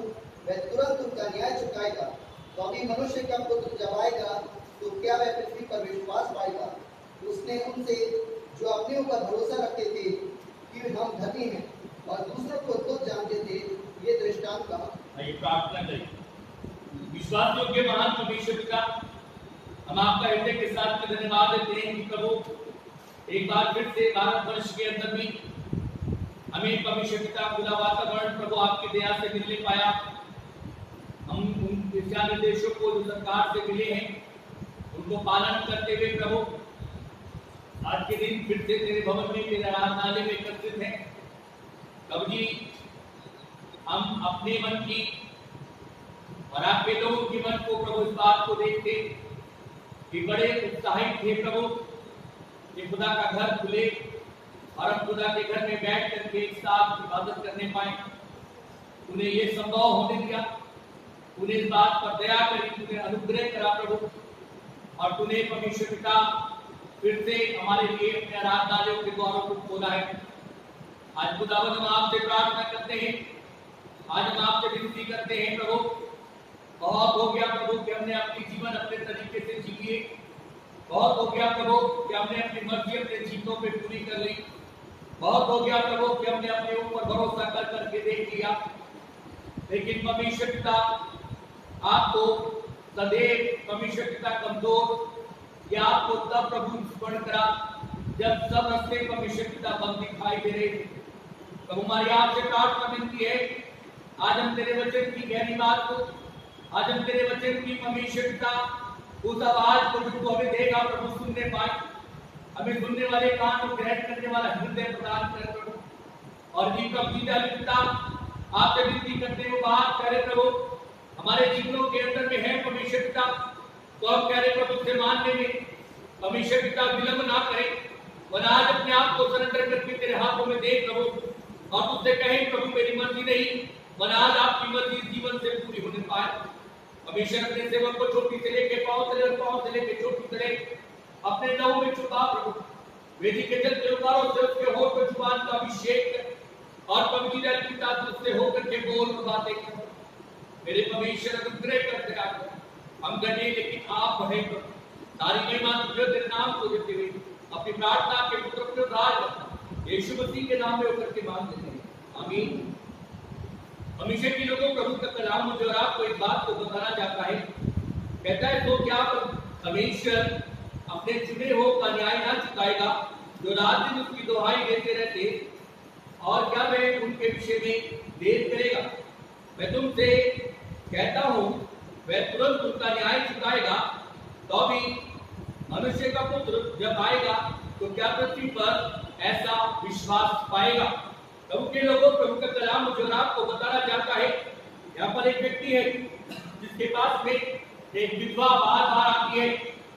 Speaker 7: वह तुरंत उनका न्याय चुकाएगा। तो अभी मनुष्य का पुत्र जब आएगा, तो क्या वह पृथ्वी पर विश्वास पाएगा? उसने उनसे जो अपने ऊपर भरोसा रखते थे कि हम धनी हैं और दूसरों को तुच्छ जानते थे, ये दृष्टांत कहा।
Speaker 1: आइए प्रार्थना करें। विश्वास योग्य महान परमेश्वर पिता, हम आपका हृदय के साथ धन्यवाद देते हैं कि प्रभु एक बार फिर से भारतवर्ष के अंदर भी हमें परमेश्वर पिता खुला वातावरण प्रभु आपकी दया से मिलने पाया। हम उन दिशा निर्देशों को जो सरकार से मिले हैं, उनको पालन करते हुए प्रभु आज के दिन फिर से तेरे भवन में, तेरे आराधनालय में एकत्रित हैं। प्रभु जी, हम अपने मन की और आपके लोगों के मन को प्रभु इस बात को देखते कि बड़े उत्साहित थे प्रभु कि खुदा का घर खुले और हम खुदा के घर में बैठ करके एक साथ इबादत करने पाए। उन्हें ये संभव होने दिया, उन्हें इस बात पर दया करी, उन्हें अनुग्रह करा प्रभु, और तूने परमेश्वर पिता फिर से हमारे लिए अपने आराधनालयों के द्वारों को खोला है। आज खुदावंद हम आपसे प्रार्थना करते हैं, आज हम आपसे विनती करते हैं प्रभु, बहुत हो गया प्रभु कि हमने अपनी जीवन अपने तरीके से जी लिए, बहुत हो गया प्रभु कि हमने अपनी मर्जी अपने जीतों पे पूरी कर ली, बहुत हो गया प्रभु कि हमने अपने ऊपर भरोसा कर करके देख लिया। लेकिन परमेश्वर पिता, आपको सदैव परमेश्वर पिता कमजोर या आपको तब प्रभु स्मरण करा जब सब रास्ते परमेश्वर पिता बंद दिखाई दे रहे। तो हमारी आपसे प्रार्थना विनती है, आज हम तेरे वचन की गहरी बात को, आज हम तेरे वचन की परमेश्वर पिता उस आवाज को जो हमें देगा प्रभु सुनने पाए, हमें सुनने वाले कान को ग्रहण करने वाला हृदय प्रदान कर प्रभु। और जी कबीदा पिता आपसे विनती करते हो बात करे प्रभु हमारे जीवनों के अंदर में है परमेश्वर पिता, तो आप कह रहे प्रभु से मानने में परमेश्वर पिता विलंब ना करें, वरना आज अपने आप को सरेंडर करके तेरे हाथों में दे प्रभु और तुझसे कहें प्रभु मेरी मर्जी नहीं वरना आज आपकी मर्जी जीवन से पूरी होने पाए। परमेश्वर अपने सेवक को छोटी से लेके पांव से लेके छोटी से लेके अपने लहू में छुपा प्रभु, वेदी के जल त्योहारों से उसके होठ पे जुबान का अभिषेक कर और पवित्र पिता तुझसे होकर के बोल बातें कर। मेरे परमेश्वर अनुग्रह करते आकर हम गए लेकिन आप बढ़े सारी महिमा तुझे तेरे नाम को देते हुए अपनी प्रार्थना के पुत्र के राज यीशु मसीह के नाम में होकर के मांग लेते हैं, आमीन। परमेश्वर के लोगों प्रभु का कलाम मुझे और आपको एक बात को बताना चाहता है, कहता है तो क्या परमेश्वर अपने चुने हो का न्याय ना चुकाएगा जो रात दिन उसकी दुहाई देते रहते, और क्या वह उनके विषय में देर करेगा। मैं तुमसे कहता हूं वह तुरंत उनका न्याय चुकाएगा। तो भी मनुष्य का पुत्र जब आएगा तो क्या पृथ्वी पर ऐसा विश्वास पाएगा। प्रभु के लोगों प्रभु का कलाम मुझे और आपको बताना चाहता है, यहाँ पर एक व्यक्ति है जिसके पास में एक विधवा बार बार आती है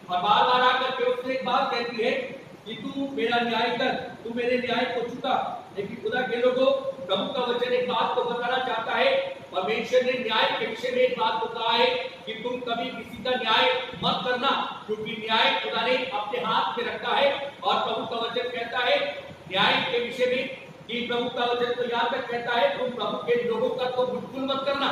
Speaker 1: और बार बार आकर के उससे एक बात कहती है कि तू मेरा न्याय कर, तू मेरे न्याय को चुका। लेकिन खुदा के लोगों प्रभु का वचन एक बात को बताना चाहता है, परमेश्वर ने न्याय के विषय में एक बात को कहा है कि तुम कभी किसी का न्याय मत करना, क्योंकि न्याय खुदा ने अपने हाथ में रखा है। और प्रभु का वचन कहता है न्याय के विषय में कि प्रभु का वचन तो यहाँ तक कहता है तुम प्रभु के लोगों का तो बिल्कुल मत करना,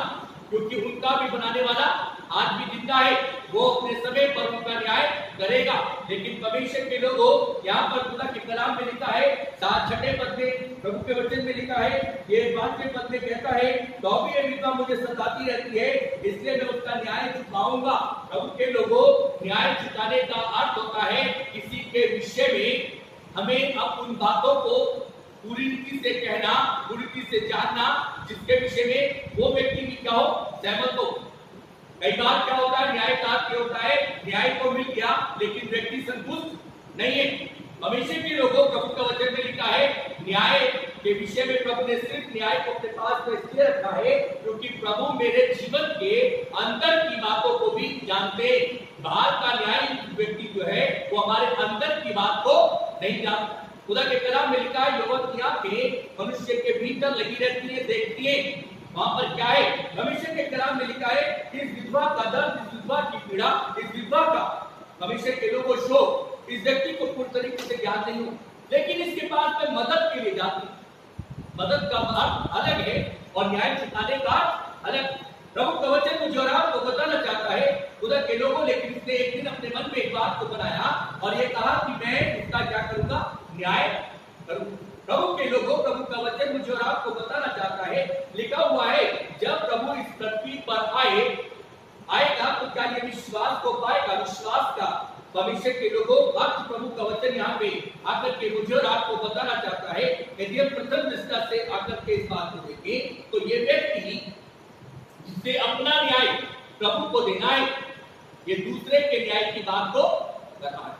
Speaker 1: क्योंकि उनका भी बनाने वाला आज भी जिंदा है, वो अपने समय पर उनका न्याय करेगा। लेकिन परमेश्वर के लोगों यहाँ पर खुदा के कलाम में लिखा है 6 पद में प्रभु के वचन में लिखा है, ये 5वें पद में कहता है तो भी ये विधवा मुझे सताती रहती है इसलिए मैं उसका न्याय चुकाऊंगा। प्रभु के लोगों न्याय चुकाने का अर्थ होता है किसी के विषय में हमें अब उन बातों को पूरी रीति से कहना, पूरी रीति से जानना जिसके विषय में वो व्यक्ति भी क्या हो सहमत हो। कई बार क्या होता है न्याय का क्या होता है, न्याय को मिल गया लेकिन व्यक्ति संतुष्ट नहीं है। भविष्य के लोगों प्रभु का वचन में लिखा है न्याय के विषय में प्रभु ने सिर्फ न्याय को अपने पास में इसलिए रखा है क्योंकि प्रभु मेरे जीवन के अंदर की बातों को भी जानते हैं। बाहर का न्याय व्यक्ति जो है वो हमारे अंदर की बात को नहीं जानता। खुदा के कलाम में लिखा है यहोवा की आंखें मनुष्य के भीतर लगी रहती है, देखती है। वहां पर क्या है, भविष्य के कलाम में लिखा है इस विधवा का दर्द, इस विधवा की पीड़ा, इस विधवा का भविष्य के लोगों शोक इस व्यक्ति को पूरी तरीके से ज्ञान नहीं हो, लेकिन इसके पास में मदद के लिए जाती। मदद का अर्थ अलग है और न्याय चुकाने का अलग। प्रभु का वचन मुझे और आपको बताना चाहता है खुदा के लोगों, लेकिन उसने एक दिन अपने मन में एक बात को बनाया और ये कहा कि मैं इसका क्या करूंगा, न्याय करूंगा। प्रभु के लोगों प्रभु का वचन मुझे और आपको बताना चाहता है, लिखा हुआ है जब प्रभु इस पृथ्वी पर आएगा तो क्या ये विश्वास को पाएगा, विश्वास का भविष्य के लोगों भक्त प्रभु का वचन यहाँ पे आकर के मुझे और आपको बताना चाहता है। यदि हम प्रथम दृष्टा से आकर के इस बात को देखें तो ये व्यक्ति जिससे अपना न्याय प्रभु को देना है, ये दूसरे के न्याय की बात को कर रहा है।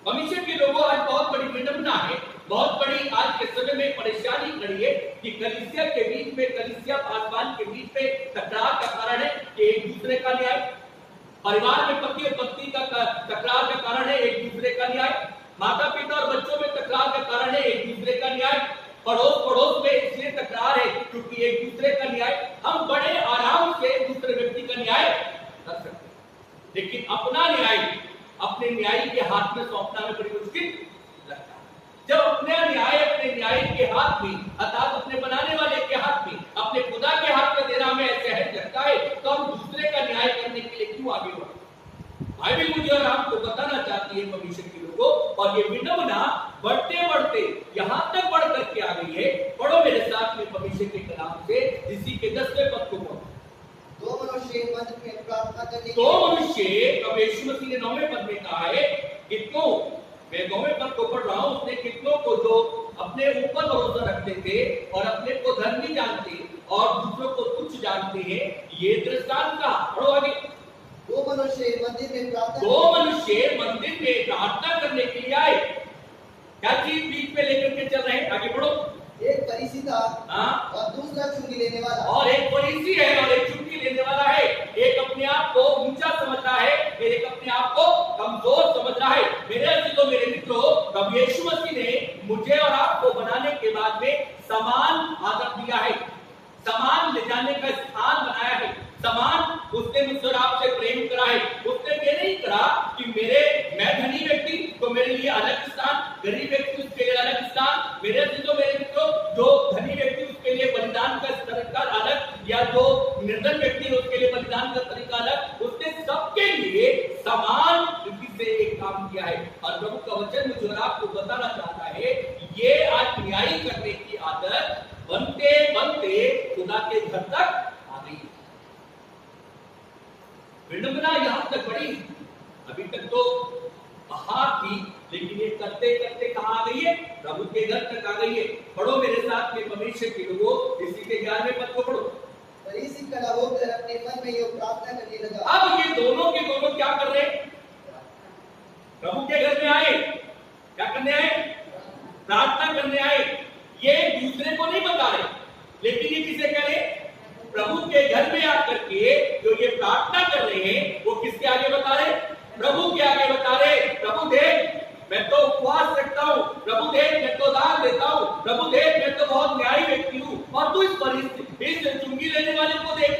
Speaker 1: भविष्य के लोगों आज बहुत बड़ी विडंबना है, बहुत बड़ी आज के समय में परेशानी खड़ी है कि कलीसिया के बीच में, कलीसिया पासवान के बीच में टकराव का कारण है कि एक दूसरे का न्याय, परिवार में पति और पत्नी का टकराव का कारण है एक दूसरे का न्याय, माता पिता और बच्चों में टकराव का कारण है एक दूसरे का न्याय, पड़ोस में इसलिए टकरार है क्योंकि एक दूसरे का न्याय। हम बड़े आराम से दूसरे व्यक्ति का न्याय कर सकते हैं, लेकिन अपना न्याय अपने न्यायी के हाथ में सौंपना में बड़ी मुश्किल लगता है। जब अपने न्याय के हाथ में अर्थात अपने बनाने वाले के हाथ में, अपने खुदा के हाथ में देना हमें सहज लगता है तो हम दूसरे का न्याय करने के लिए क्यों आगे बढ़े। बाइबल मुझे और आपको बताना चाहती है भविष्य के लोगों, और ये विडंबना बढ़ते बढ़ते यहाँ तक बढ़ करके आ गई है। पढ़ो मेरे साथ में भविष्य के कलाम से इसी के 10वें पद को पढ़ो।
Speaker 7: दो मनुष्य मनुष्य मंदिर में प्रार्थना करने
Speaker 1: दो मनुष्य, अब यीशु मसीह ने 9वें पद में कहा है कितनों, मैं 9वें पद को पढ़ रहा हूं, उसने कितनों को जो अपने ऊपर भरोसा रखते थे और अपने को धर्मी जानते और दूसरों को तुच्छ जानते हैं, ये दृष्टांत का। पढ़ो आगे।
Speaker 7: दो मनुष्य मंदिर में
Speaker 1: प्रार्थना करने के लिए आए। क्या चीज बीच में लेकर के चल रहे हैं? आगे बढ़ो।
Speaker 7: एक फरीसी था
Speaker 1: हाँ,
Speaker 7: और दूसरा चुंगी लेने वाला।
Speaker 1: और एक फरीसी है और एक चुंगी लेने वाला है। एक अपने आप को ऊंचा समझ रहा है, एक अपने आप को कमजोर समझ रहा है। मेरे अजीजों, मेरे मित्रों, प्रभु यीशु मसीह ने मुझे और आपको बनाने के बाद में समान आदर दिया है, समान ले जाने का स्थान बनाया है, समान उसने मुझसे और आपसे प्रेम करा है। उसने ये नहीं करा कि मैं धनी व्यक्ति तो मेरे लिए अलग स्थान, गरीब व्यक्ति उसके लिए अलग स्थान। मेरे अजीजों, मेरे मित्रों, जो धनी व्यक्ति उसके लिए बलिदान का तरीका अलग, या जो निर्धन व्यक्ति है उसके लिए बलिदान का तरीका अलग। उसने सबके लिए समान रीति से एक काम किया है। और प्रभु का वचन मुझे और आपको बताना चाहता है, ये आज न्याय करने की आदत बनते बनते खुदा के घर तक आ गई। विडंबना यहां तक बढ़ी, अभी तक तो बाहर थी, लेकिन ये करते करते कहां आ गई है? प्रभु के घर तक आ गई है। पढ़ो मेरे साथ में परमेश्वर के लोगों, इसी के 11वें पद को पढ़ो।
Speaker 7: फरीसी खड़ा होकर अपने मन में ये प्रार्थना करने लगा।
Speaker 1: अब ये दोनों के दोनों क्या कर रहे हैं? प्रभु के घर में आए, क्या करने आए? प्रार्थना करने आए। ये दूसरे को नहीं बता रहे, लेकिन ये किसे कह रहे? प्रभु के घर में आकर के जो ये प्रार्थना कर रहे हैं, वो किसके आगे बता रहे? प्रभु के आगे बता रहे, प्रभु देख मैं तो उपवास रखता हूँ, प्रभु देख मैं तो दान देता हूँ, प्रभु देख मैं तो बहुत न्यायी व्यक्ति हूँ, और तू इस परिस्थिति, इस चुंगी लेने वाले को देख,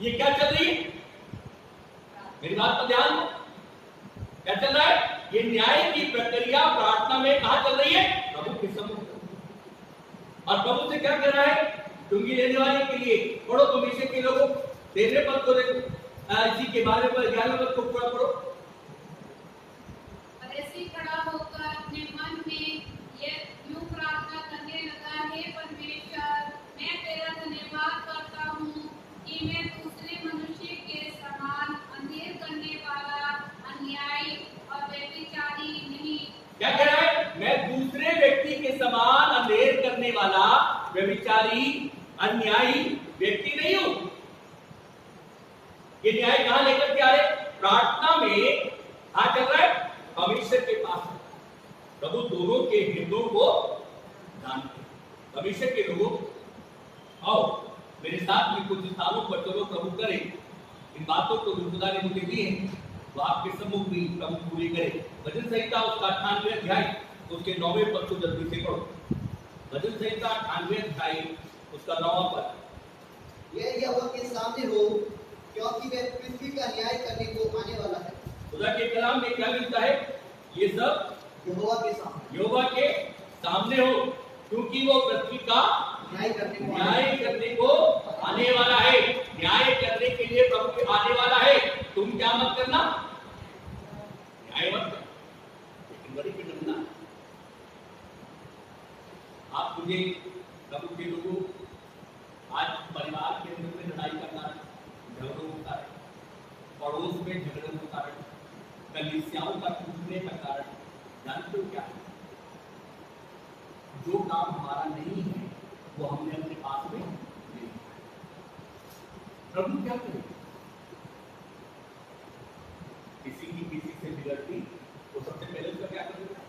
Speaker 1: ये क्या चल रही है? मेरी बात पर ध्यान दो, क्या चल रहा है? ये न्याय की प्रक्रिया प्रार्थना में कहां चल रही है? प्रभु के सम्मुख। और प्रभु से क्या कह रहा है? चुंगी लेने वाले के लिए। पढ़ो परमेश्वर के लोगों, 13वें पद को देखो, इसी के बारे में 11वें पद को पूरा पढ़ो।
Speaker 2: फरीसी खड़ा होकर अपने मन में ये यूं प्रार्थना करने लगा, हे परमेश्वर, मैं तेरा धन्यवाद करता हूँ कि मैं दूसरे मनुष्य के समान अंधेर करने वाला, अन्यायी और व्यभिचारी नहीं।
Speaker 1: क्या कह रहा है? मैं दूसरे व्यक्ति के समान अंधेर करने वाला, व्यभिचारी, अन्यायी व्यक्ति नहीं हूं। ये न्याय कहां लेकर के आ रहे? प्रार्थना में कहां चल रहा है? परमेश्वर के पास। प्रभु दोनों के हृदयों को जानते। परमेश्वर के लोगों, आओ मेरे साथ में कुछ स्थानों पर चलो, प्रभु करे इन बातों को जो खुदा ने मुझे दी है वो आपके सम्मुख भी प्रभु पूरी करे। भजन संहिता उसका 98 अध्याय उसके 9वें पद को जल्दी से पढ़ो। भजन संहिता 98 अध्याय उसका 9वां पद।
Speaker 7: ये यहोवा के सामने हो, क्योंकि वह पृथ्वी का न्याय करने को आने वाला है।
Speaker 1: खुदा के कलाम में क्या मिलता है? ये सब
Speaker 7: यहोवा के सामने,
Speaker 1: यहोवा के सामने हो, क्योंकि वो पृथ्वी का
Speaker 7: न्याय करने
Speaker 1: को आने वाला है। न्याय करने के लिए प्रभु आने वाला है। तुम क्या मत करना? न्याय मत करना। लेकिन बड़ी विडंबना, आप मुझे प्रभु के लोगों, आज परिवार के अंदर में लड़ाई का कारण, झगड़ों का कारण, पड़ोस में झगड़ों का कारण, कलीसियाओं का टूटने का कारण जानते हो क्या है? जो काम हमारा नहीं है वो हमने अपने पास में नहीं। प्रभु क्या करे? किसी की किसी से बिगड़ती तो सबसे पहले उसका क्या करेगा?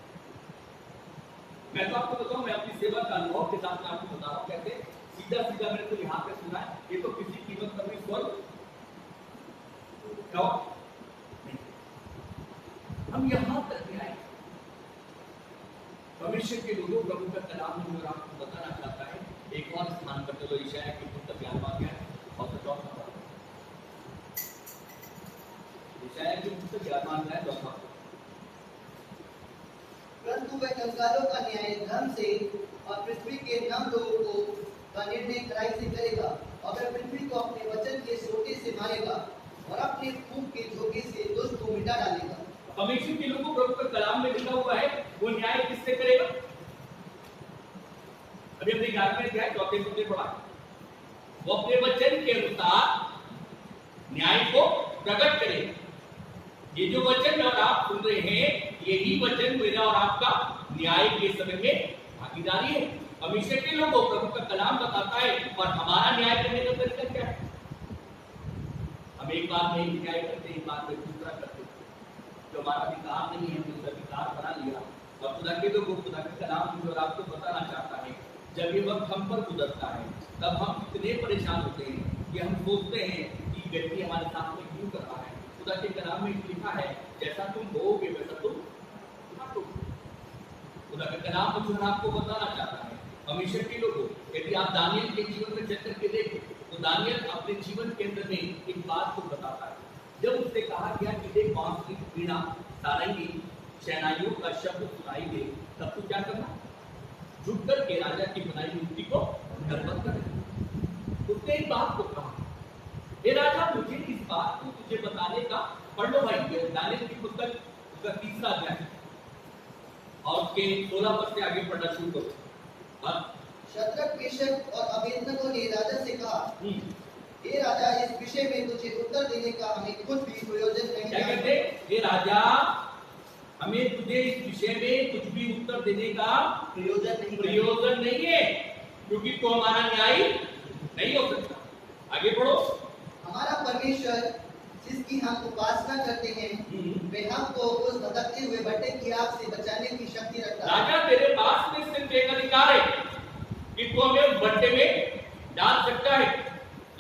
Speaker 1: मैं तो आपको बताऊं, मैं अपनी सेवा का अनुभव के साथ आपको बता रहा हूं। कैसे सीधा सीधा मैंने तो यहाँ पे सुना है, ये तो किसी कीमत पर भी स्वर्ग नहीं। हम यहाँ तक आए। परमेश्वर के लोगों, प्रभु का कलाम मुझे आपको बताना चाहता है। एक और स्थान पर चलो, यशायाह की पुस्तक 11वां अध्याय और 14वां पद। यशायाह की पुस्तक 11वां अध्याय 14वां पद।
Speaker 7: परंतु वह कंगालों का न्याय धर्म से और पृथ्वी के नम लोगों को का निर्णय कड़ाई से करेगा, और वह पृथ्वी को अपने वचन के सोटे से मारेगा और अपने फूंक के झोंके से दुष्ट को मिटा डालेगा।
Speaker 1: परमेश्वर के लोगों, प्रभु का कलाम में लिखा हुआ है, वो न्याय किससे करेगा? अभी अपने 11वें अध्याय 4 पद पढ़ा। वो अपने वचन के अनुसार न्याय को प्रकट करेगा। ये जो वचन और आप सुन रहे हैं, यही वचन मेरा और आपका न्याय के समय में भागीदारी है। परमेश्वर के लोगों प्रभु का कलाम बताता है, और हमारा न्याय करने का तरीका क्या है? हम एक बात नहीं न्याय करते, एक बात में दूसरा करते, जो हमारा अधिकार नहीं है हमने अधिकार बना लिया। और खुदा के लोगों, खुदा के कलाम जो आपको बताना चाहता है, जब ये वक्त हम पर गुजरता है तब हम इतने परेशान होते हैं कि हम सोचते हैं कि व्यक्ति हमारे सामने क्यों कर रहा है। खुदा के कलाम में लिखा है, जैसा तुम बोओगे वैसा तुम काटोगे। खुदा का कलाम मुझे आपको बताना चाहता है, परमेश्वर के लोगों, यदि आप दानियल के जीवन में चल करके देखें तो दानियल अपने जीवन के अंदर में एक बात को बताता है। जब उससे कहा गया कि देख बांसुरी, वीणा, सारंगी, शहनाइयों का शब्द सुनाई दे, तब तू क्या करना? झुक करके राजा की बनाई मूर्ति को दंडवत कर। उसने एक बात को कहा, हे राजा, मुझे इस बात को तुझे बताने का, पढ़ लो भाई दानियल की पुस्तक उसका 3रा अध्याय और उसके 16 पद से आगे पढ़ना शुरू करो।
Speaker 7: शद्रक, मेशक और अबेदनगो ने राजा से कहा, हे राजा, इस विषय में तुझे उत्तर देने का हमें कुछ भी प्रयोजन नहीं
Speaker 1: क्या
Speaker 7: है।
Speaker 1: कहते? हे राजा, हमें तुझे इस विषय में कुछ भी उत्तर देने का प्रयोजन नहीं है, क्योंकि तो हमारा न्याय नहीं हो सकता। आगे पढ़ो।
Speaker 7: हमारा परमेश्वर जिसकी हम उपासना करते हैं, वे हमको उस भटकते हुए भट्टे की आग से बचाने की शक्ति रखता है।
Speaker 1: राजा, तेरे पास में सिर्फ एक अधिकार है कि तू हमें भट्टे में डाल सकता है,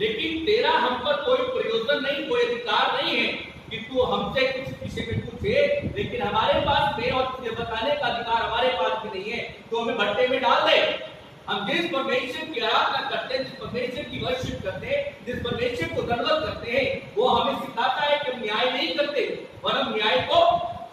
Speaker 1: लेकिन तेरा हम पर कोई प्रयोजन नहीं, कोई अधिकार नहीं है कि तू हमसे कुछ विषय में पूछे। लेकिन हमारे पास में और तुझे बताने का अधिकार हमारे पास भी नहीं है, तो हमें भट्टे में डाल दे। हम जिस परमेश्वर की आराधना करते हैं, जिस परमेश्वर की वर्शिप करते हैं, जिस परमेश्वर को दंडवत करते हैं, वो हमें सिखाता है कि हम न्याय नहीं करते और हम न्याय को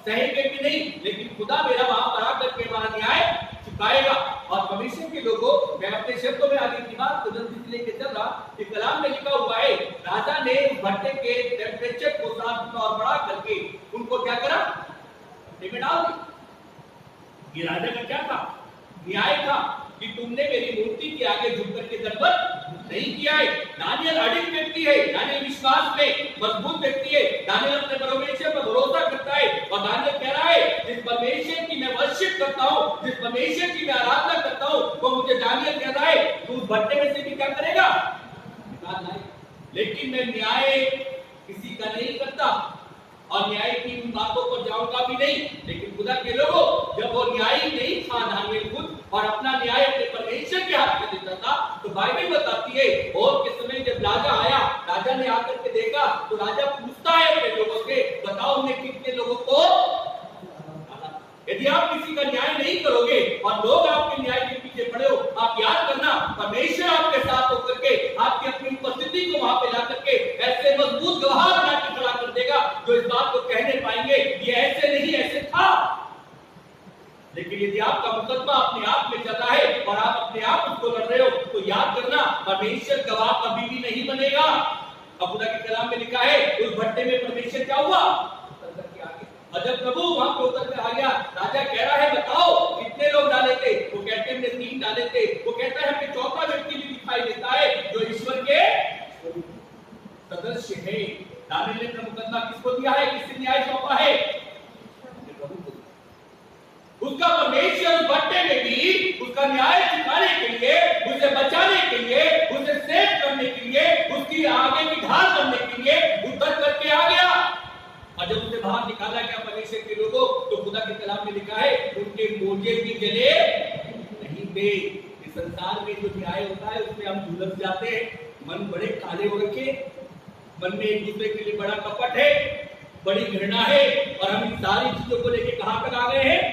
Speaker 1: सहेंगे भी नहीं, लेकिन खुदा मेरा वहां पर आकर के हमारा न्याय चुकाएगा। और परमेश्वर के लोगों, मैं अपने शब्दों में आगे की बात को जल्दी से लेके चल रहा कि कलाम में लिखा हुआ है, राजा ने भट्टे के टेम्परेचर को 7 गुना और बढ़ा करके उनको क्या करा? भट्टे में डाल दी। ये राजा का क्या था? न्याय था कि तुमने मेरी मूर्ति के आगे झुक करके दंडवत नहीं किया है। दानियल अडिग व्यक्ति है, दानियल विश्वास में मजबूत व्यक्ति है, दानियल अपने परमेश्वर पर भरोसा करता है। और दानियल कह रहा है, जिस परमेश्वर की मैं वर्शिप करता हूँ, जिस परमेश्वर की मैं आराधना करता हूँ, वो मुझे दानियल कह रहा है तू उस भट्टे में से भी क्या करेगा? निकाल लाए। लेकिन मैं न्याय किसी का नहीं करता और न्याय की उन बातों पर जाऊंगा भी नहीं। लेकिन खुदा के लोगों, जब वो न्याय नहीं था दानियल खुद और अपना न्याय अपने परमेश्वर के हाथ में देता था, तो बाइबल बताती है और के समय जब राजा आया, राजा ने आकर के देखा तो राजा पूछता है अपने लोगों से, बताओ हमने कितने लोगों को? यदि आप किसी का न्याय नहीं करोगे और लोग आपके न्याय के पीछे पड़े हो, आप याद करना परमेश्वर आपके साथ होकर के आपकी अपनी उपस्थिति को वहां पे ला करके ऐसे मजबूत गवाह बना के खड़ा कर देगा जो इस बात को कहने पाएंगे ये ऐसे नहीं ऐसे था। लेकिन यदि आपका मुकदमा अपने आप में चल रहा है और आप अपने आप उसको लड़ रहे हो, तो याद करना परमेश्वर गवाह कभी भी नहीं बनेगा। अब खुदा के कलाम में लिखा है, उस भट्टे में परमेश्वर क्या हुआ? और जब प्रभु वहां पे उतर कर आ गया, राजा कह रहा है बताओ कितने लोग डाले थे? वो कहते हैं हमने 3 डाले थे। वो कहता है हमें चौथा व्यक्ति भी दिखाई देता है जो ईश्वर के सदस्य है। दानियल ने अपना मुकदमा किसको दिया है? किससे न्याय सौंपा है? उसका परमेश्वर उस भट्टे में भी उसका न्याय चुकाने के लिए, उसे बचाने के लिए, उसे सेव करने के लिए, उसकी आगे की ढाल करने के लिए उतर करके आ गया। और जब उसे बाहर निकाला गया परमेश्वर के लोगों, तो खुदा के कलाम में लिखा है उनके मोजे भी जले नहीं थे। इस संसार में जो न्याय होता है उसमें हम झुलस जाते हैं, मन बड़े काले हो रखे, मन में एक दूसरे के लिए बड़ा कपट है, बड़ी घृणा है, और हम इन सारी चीजों को लेके कहां तक आ गए हैं?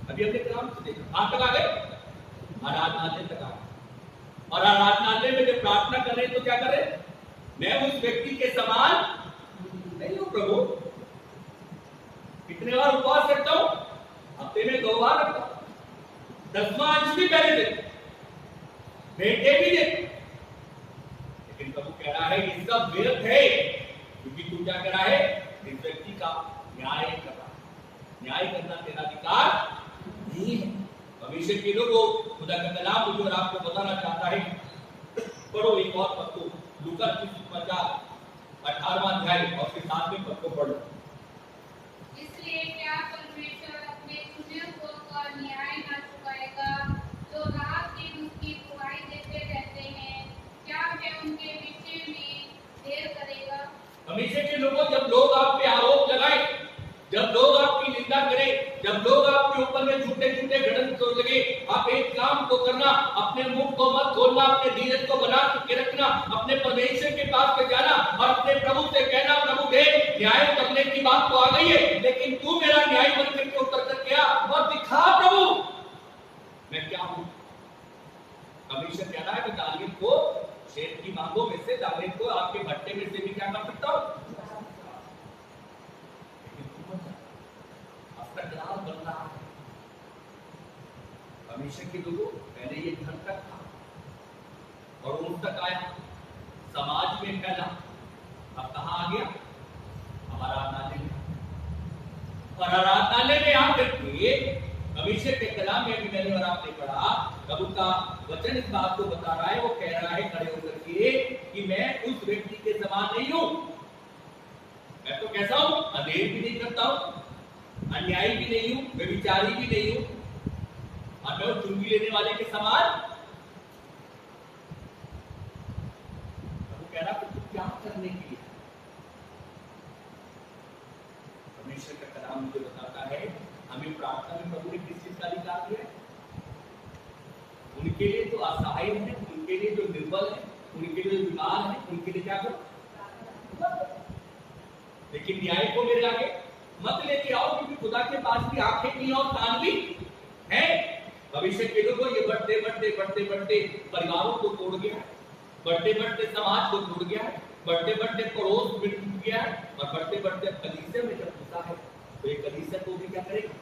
Speaker 1: अभी अपने कलाम से देखो कहां तक आ गए? आराधनालय तक आ गए। और आराधनालय में जब प्रार्थना कर रहे हैं तो क्या करें? मैं उस व्यक्ति के समान नहीं हूं प्रभु। कितने बार उपवास रखता हूं? हफ्ते में 2 बार रखता हूं, 10वां अंश भी पहले देते, भेंटे भी देते। लेकिन प्रभु कह रहा है ये सब व्यर्थ है, क्योंकि तू क्या कर रहा है? इस व्यक्ति का न्याय कर रहा है। न्याय करना तेरा अधिकार नहीं है। भविष्य के लोगों, खुदा का कलाम मुझे और आपको बताना चाहता है। पढ़ो एक और पद को, लूका की सुसमाचार 18वां अध्याय और उसके 7वें पद को पढ़ लो।
Speaker 2: इसलिए क्या परमेश्वर अपने चुने हुओं का न्याय न चुकाएगा जो रात दिन उसकी दुहाई देते रहते हैं? क्या वह उनके विषय में देर करेगा?
Speaker 1: हमेशा के लोगों, जब लोग आप पे आरोप लगाए, जब लोग आपकी निंदा करें, जब लोग आपके ऊपर में झूठे झूठे गढ़न तो लगे, आप एक काम को करना, अपने मुंह को मत खोलना, अपने धीरज को बना के रखना, अपने परमेश्वर के पास में जाना और अपने प्रभु से कहना, प्रभु देख, न्याय करने की बात तो आ गई है, लेकिन तू मेरा न्याय बन करके उतर कर क्या और दिखा प्रभु मैं क्या हूं। परमेश्वर कह रहा है कि दानियल को शेर की मांगों में से, दानियल को आपके भट्टे में से भी क्या कर सकता हूं। बन रहा है परमेश्वर के लोगों, पहले ये घर तक था और उन तक आया, समाज में फैला, अब कहां आ गया, हमारा आराधनालय में। और आराधनालय में आकर के परमेश्वर के कलाम में भी मैंने और आपने पढ़ा, प्रभु का वचन इस बात को बता रहा है, वो कह रहा है खड़े होकर के कि मैं उस व्यक्ति के समान नहीं हूं। मैं तो कैसा हूं, अंधेर भी नहीं करता हूं, अन्यायी भी नहीं हूं, व्यभिचारी भी नहीं हूं, और मैं वो चुंगी लेने वाले के समान। वो कह रहा तू क्या करने के लिए? परमेश्वर का कलाम मुझे बताता है, हमें प्रार्थना में प्रभु ने किस चीज का अधिकार दिया है? उनके लिए जो असहाय है, उनके लिए जो निर्बल है, उनके लिए जो बीमार है, उनके लिए क्या करो। लेकिन न्याय को मेरे आगे मत लेके आओ, क्योंकि खुदा के पास भी आंखें भी और कान भी हैं। भविष्य के लोगों, ये बढ़ते बढ़ते बढ़ते बढ़ते परिवारों को तोड़ गया है, बढ़ते बढ़ते समाज को तोड़ गया है, बढ़ते बढ़ते पड़ोस में टूट गया है, और बढ़ते बढ़ते कलीसिया में जब घुसा है तो ये कलीसिया को भी क्या करेगा?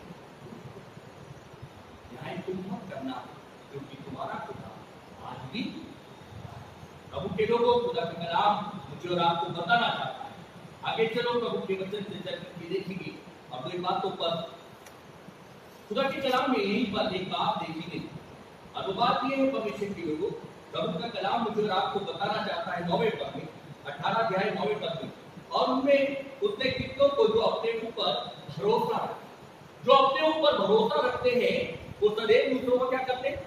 Speaker 1: न्याय तुम मत करना, क्योंकि तुम्हारा खुदा आज भी। प्रभु के लोगों, खुदा का कलाम मुझे और आपको बताना चाहता है। आगे चलो, प्रभु के वचन से चल के देखेंगे अपनी बातों पर। खुदा के कलाम में यही बात, एक बात देखेंगे, और वो बात ये है परमेश्वर के लोगों, प्रभु का कलाम मुझे और आपको बताना चाहता है 9वें पद में, 18 अध्याय 9वें पद में। और उनमें उसने कितनों को जो अपने ऊपर भरोसा रखते, जो अपने ऊपर भरोसा रखते हैं, वो सदैव दूसरों को क्या करते हैं?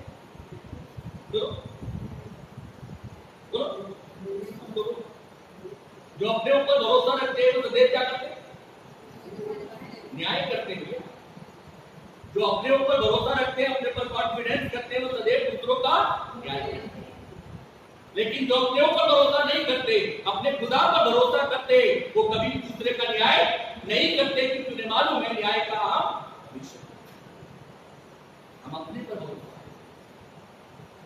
Speaker 1: जो अपने ऊपर भरोसा रखते हैं वो सदैव क्या करते हैं? न्याय करते हैं। जो अपने ऊपर भरोसा रखते हैं, अपने पर कॉन्फिडेंस करते हैं, वो सदैव दूसरों का न्याय करते हैं। लेकिन जो अपने ऊपर भरोसा नहीं करते, अपने खुदा पर भरोसा करते, वो कभी दूसरे का न्याय नहीं करते, क्योंकि उन्हें मालूम है न्याय का हम अपने पर भरोसा।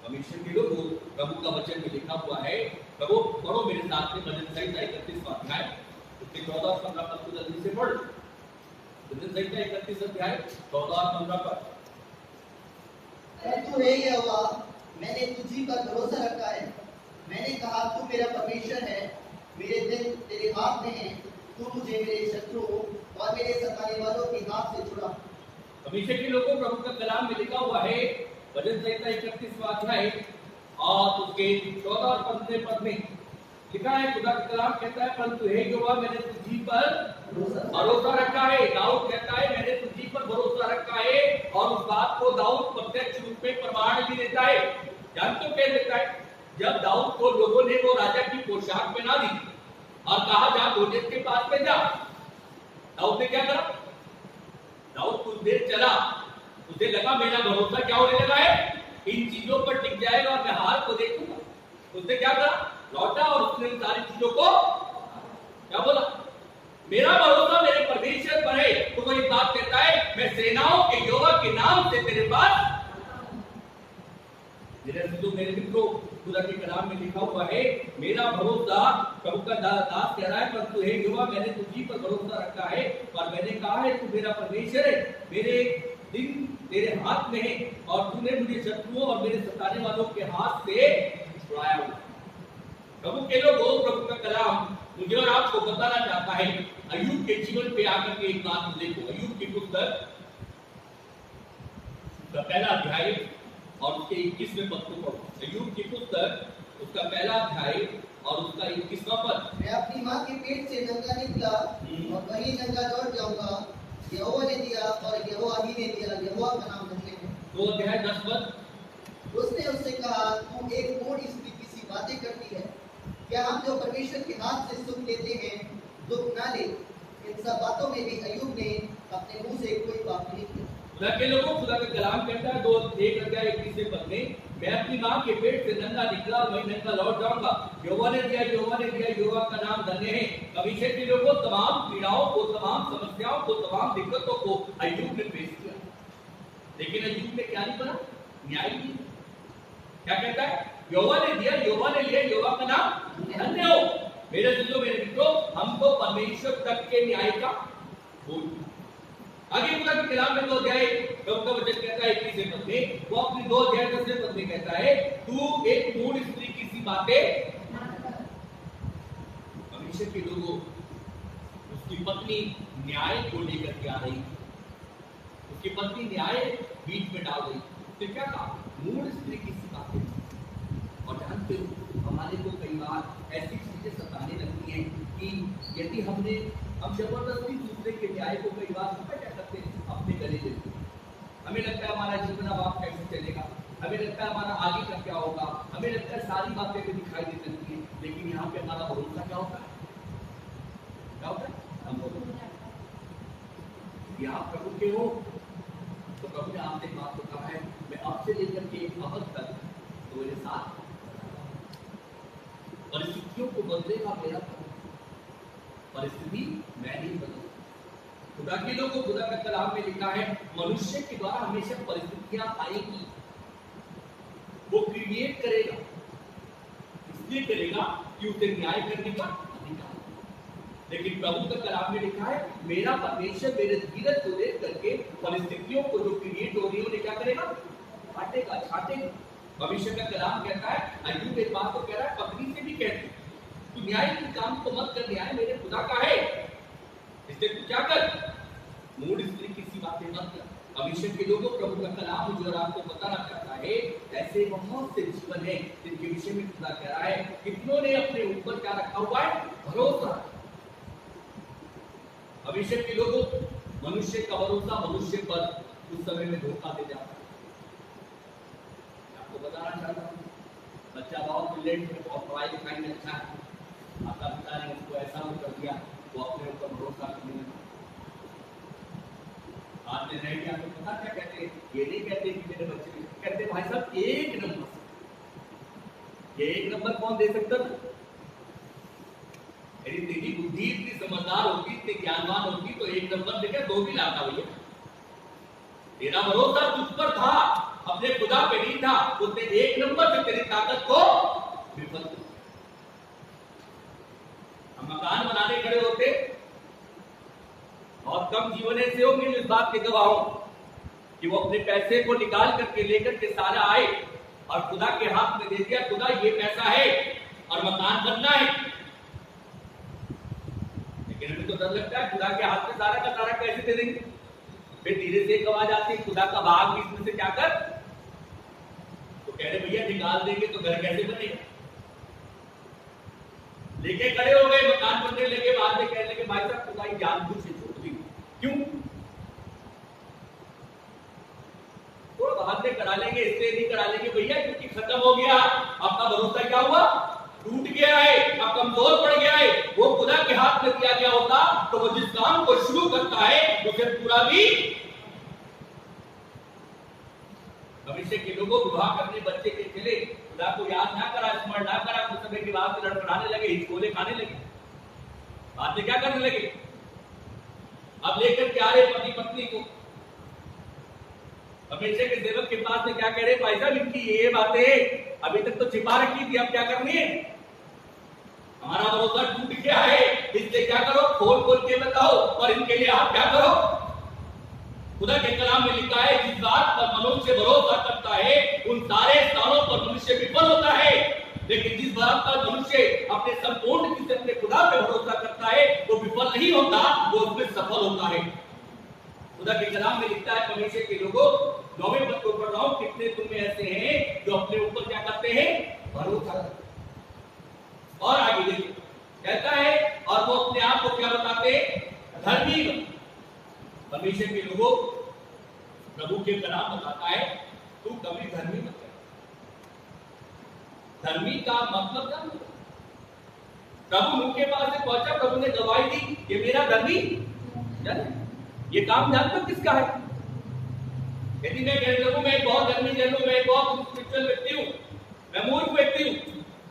Speaker 1: परमेश्वर के लोगों, प्रभु का वचन में लिखा हुआ है, प्रभु पढ़ो मेरे साथ में भजन संहिता 31वां अध्याय, उसके 14 और 15 पद को जल्दी से पढ़। भजन संहिता 31 अध्याय 14 और 15 पद।
Speaker 7: परंतु हे यहोवा, मैंने तुझी पर भरोसा रखा है। मैंने कहा तू मेरा परमेश्वर है, मेरे दिन तेरे हाथ में हैं, तू मुझे मेरे शत्रुओं और मेरे सताने वालों के हाथ से छुड़ा।
Speaker 1: परमेश्वर के लोगों, प्रभु का कलाम में लिखा हुआ है, भजन संहिता 31वां अध्याय और उसके 14 और 15 पद में लिखा है, खुदा का कलाम कहता है, परंतु हे यहोवा, मैंने तुझी पर भरोसा रखा है। दाऊद कहता है, मैंने तुझी पर भरोसा रखा है, और उस बात को दाऊद प्रत्यक्ष रूप में प्रमाण भी देता है। जानते हो क्या देता है? जब दाऊद को लोगों ने वो राजा की पोशाक पहना दी और कहा जा गोलियत के पास में जा, दाऊद ने क्या करा? दाऊद कुछ देर चला, उसे लगा मेरा भरोसा क्या होने लगा है, इन चीजों पर टिक जाएगा और मैं हार को देखूंगा। उसने क्या करा? लौटा और उसने इन सारी चीजों को क्या बोला? मेरा भरोसा मेरे परमेश्वर पर है। तो वो एक बात कहता है, मैं सेनाओं के यहोवा के नाम से तेरे पास। मेरे मित्रों, खुदा के कलाम में लिखा हुआ है, मेरा भरोसा, प्रभु का दास कह रहा है, परंतु हे यहोवा, मैंने तुझी पर भरोसा रखा है, और मैंने कहा है तू मेरा परमेश्वर है, मेरे दिन तेरे हाथ में है, और तूने मुझे शत्रुओं और मेरे सताने वालों के हाथ से छुड़ाया हुआ। प्रभु के लोगों, प्रभु का कलाम मुझे और आपको बताना चाहता है, अय्यूब के जीवन पे आकर के एक बात देखो। अय्यूब की पुस्तक का पहला अध्याय और उसके 21वें पद को पढ़ो। अय्यूब की पुस्तक उसका पहला अध्याय और उसका 21वां पद।
Speaker 7: मैं अपनी मां के पेट से नंगा निकला और वही नंगा लौट जाऊंगा। यहोवा ने दिया और यहोवा ही ने दिया, यहोवा का नाम धन्य है।
Speaker 1: 2 अध्याय 10 पद।
Speaker 7: उसने उससे कहा, तू एक मूढ़ स्त्री की सी बातें करती है। क्या हम जो परमेश्वर के हाथ से सुख लेते हैं दुख ना ले? इन सब बातों में भी अय्यूब ने अपने मुंह से कोई पाप नहीं किया।
Speaker 1: खुदा के लोगों, खुदा का कलाम कहता है 1 अध्याय 21 पद में, मैं अपनी मां के पेट से नंगा निकला और वहीं नंगा लौट जाऊंगा। यहोवा ने दिया, यहोवा ने दिया, यहोवा का नाम धन्य है। अभिषेक के लोगों, तमाम पीड़ाओं को, तमाम समस्याओं को, तमाम दिक्कतों को अय्यूब ने पेश किया, लेकिन अय्यूब ने क्या नहीं करा? न्याय नहीं। क्या कहता है? यहोवा ने दिया, यहोवा ने लिया, यहोवा का नाम धन्य हो। मेरे सुनो, मेरे मित्रों, हमको परमेश्वर तक के न्याय का बोल। आगे खुदा के कलाम में 2 अध्याय का वचन कहता है 21 पद में, वो अपनी 2 अध्याय 10 पद में कहता है, तू एक मूढ़ स्त्री की सी बातें। परमेश्वर के लोगों, उसकी पत्नी न्याय को लेकर के आ रही, उसकी पत्नी न्याय बीच में डाल रही। तो क्या कहा? मूढ़ स्त्री की सी बातें। और जानते हो, हमारे को कई बार ऐसी चीजें सताने लगती हैं कि यदि हम जबरदस्ती दूसरे के न्याय को कई बार क्या करते हैं? अपने गले लेते हैं। हमें लगता है हमारा जीवन अब आप कैसे चलेगा, हमें लगता है हमारा आगे का क्या होगा, हमें लगता है सारी बातें भी दिखाई दे सकती हैं, लेकिन यहाँ पे हमारा भरोसा क्या होता है? क्या होता है? हम यदि आप प्रभु के हो तो प्रभु ने आपसे एक बात को कहा है, मैं अब से लेकर के एक अवध तक तुम्हारे साथ परिस्थितियों को बदलेगा मेरा परिस्थिति मैं नहीं बदलूंगा। खुदा के लोगों, खुदा का कलाम में लिखा है, मनुष्य के द्वारा हमेशा परिस्थितियां आएगी, वो क्रिएट करेगा, इसलिए करेगा कि उसे न्याय करने का अधिकार। लेकिन प्रभु का कलाम में लिखा है, मेरा परमेश्वर मेरे धीरज को देख करके परिस्थितियों को जो क्रिएट हो रही है उन्हें क्या करेगा? काटेगा, छाटेगा। भविष्य का कलाम कहता है, अय्यूब एक बात को कह रहा है, पत्नी से भी कहती, तू न्याय के काम को मत कर, न्याय मेरे खुदा का है, इसलिए तू क्या कर? मूढ़ स्त्री की सी बातें मत कर। भविष्य के लोगों, प्रभु का कलाम जो आपको बताना चाहता है, ऐसे बहुत से जीवन है जिनके विषय में खुदा कह रहा है, कितनों ने अपने ऊपर क्या रखा हुआ है? भरोसा। भविष्य के लोगों, मनुष्य का भरोसा मनुष्य पर उस समय में धोखा दे जाता है। आपको बताना चाहता हूँ, बच्चा बहुत ब्रिलियंट है, बहुत पढ़ाई लिखाई में अच्छा है, माता पिता ने उसको ऐसा कर दिया, वो अपने ऊपर भरोसा करने लगा। आज में रह गया तो पता क्या कहते हैं? ये नहीं कहते कि मेरे बच्चे, कहते भाई साहब 1 नंबर। ये 1 नंबर कौन दे सकता था? यदि तेरी बुद्धि इतनी समझदार होती, इतनी ज्ञानवान होती तो 1 नंबर देकर 2 भी लाता भैया। तेरा भरोसा तुझ पर था, अपने खुदा पे नहीं था, उसने 1 नंबर से तेरी ताकत को विफल कर। हम मकान बनाने खड़े होते, और कम जीवन ऐसे होंगे इस बात के गवाह हो कि वो अपने पैसे को निकाल करके लेकर के सारा आए और खुदा के हाथ में दे दिया, खुदा ये पैसा है और मकान बनना है। लेकिन हमें तो डर लगता है खुदा के हाथ में सारा का सारा कैसे दे देंगे? फिर धीरे से एक आवाज आती है, खुदा का भाग भी इसमें से क्या कर? तो कह रहे भैया निकाल देंगे तो घर कैसे बनेगा? लेके खड़े हो गए, मकान बनने लगे, बाद में कहने लगे भाई साहब खुदा जानबूझ से छोड़ दी। क्यों? थोड़ा बाद में करा लेंगे, इसलिए नहीं करा लेंगे भैया क्योंकि खत्म हो गया, आपका भरोसा क्या हुआ? टूट गया है, अब कमजोर पड़ गया है। वो खुदा के हाथ में दिया गया होता तो वो जिस काम को शुरू करता है उसे पूरा भी। भविष्य के लोगों, विवाह करने बच्चे के चले, खुदा को याद ना करा, स्मरण ना करा, कुछ समय के बाद लड़खड़ाने लगे, हिचकोले खाने लगे, बाद में क्या करने लगे? अब लेकर के आ रहे पति पत्नी को, भविष्य के सेवक के पास में क्या कह रहे? भाई साहब इनकी ये बातें अभी तक तो छिपा रखी थी, अब क्या करनी है? हमारा भरोसा टूट गया है, इसलिए क्या करो? खोल खोल के बताओ, और इनके लिए आप क्या करो? खुदा के कलाम में लिखा है, जिस बात पर मनुष्य भरोसा करता है उन सारे स्थानों पर मनुष्य विफल होता है, लेकिन जिस बात पर मनुष्य अपने संपूर्ण किसी अपने खुदा पे भरोसा करता है वो विफल नहीं होता, वो उसमें सफल होता है। खुदा के कलाम में लिखता है, परमेश्वर के लोगों, 9वें पद को पढ़ रहा हूं, कितने तुम में ऐसे हैं जो अपने ऊपर क्या करते हैं? भरोसा। और आगे देखिए, कहता है, और वो अपने आप को क्या बताते हैं? धर्मी। परमेश्वर के लोगों, प्रभु के कलाम बताता है तू कभी धर्मी मत कर। धर्मी का मतलब क्या? प्रभु मुंह के पास से पहुंचा, प्रभु ने गवाही दी, ये मेरा धर्मी। ये काम जानते हो किसका है? यदि मैं कह सकूं मैं बहुत धर्मी जन हूं, मैं बहुत स्पिरिचुअल व्यक्ति हूं, मैं मूर्ख व्यक्ति हूं,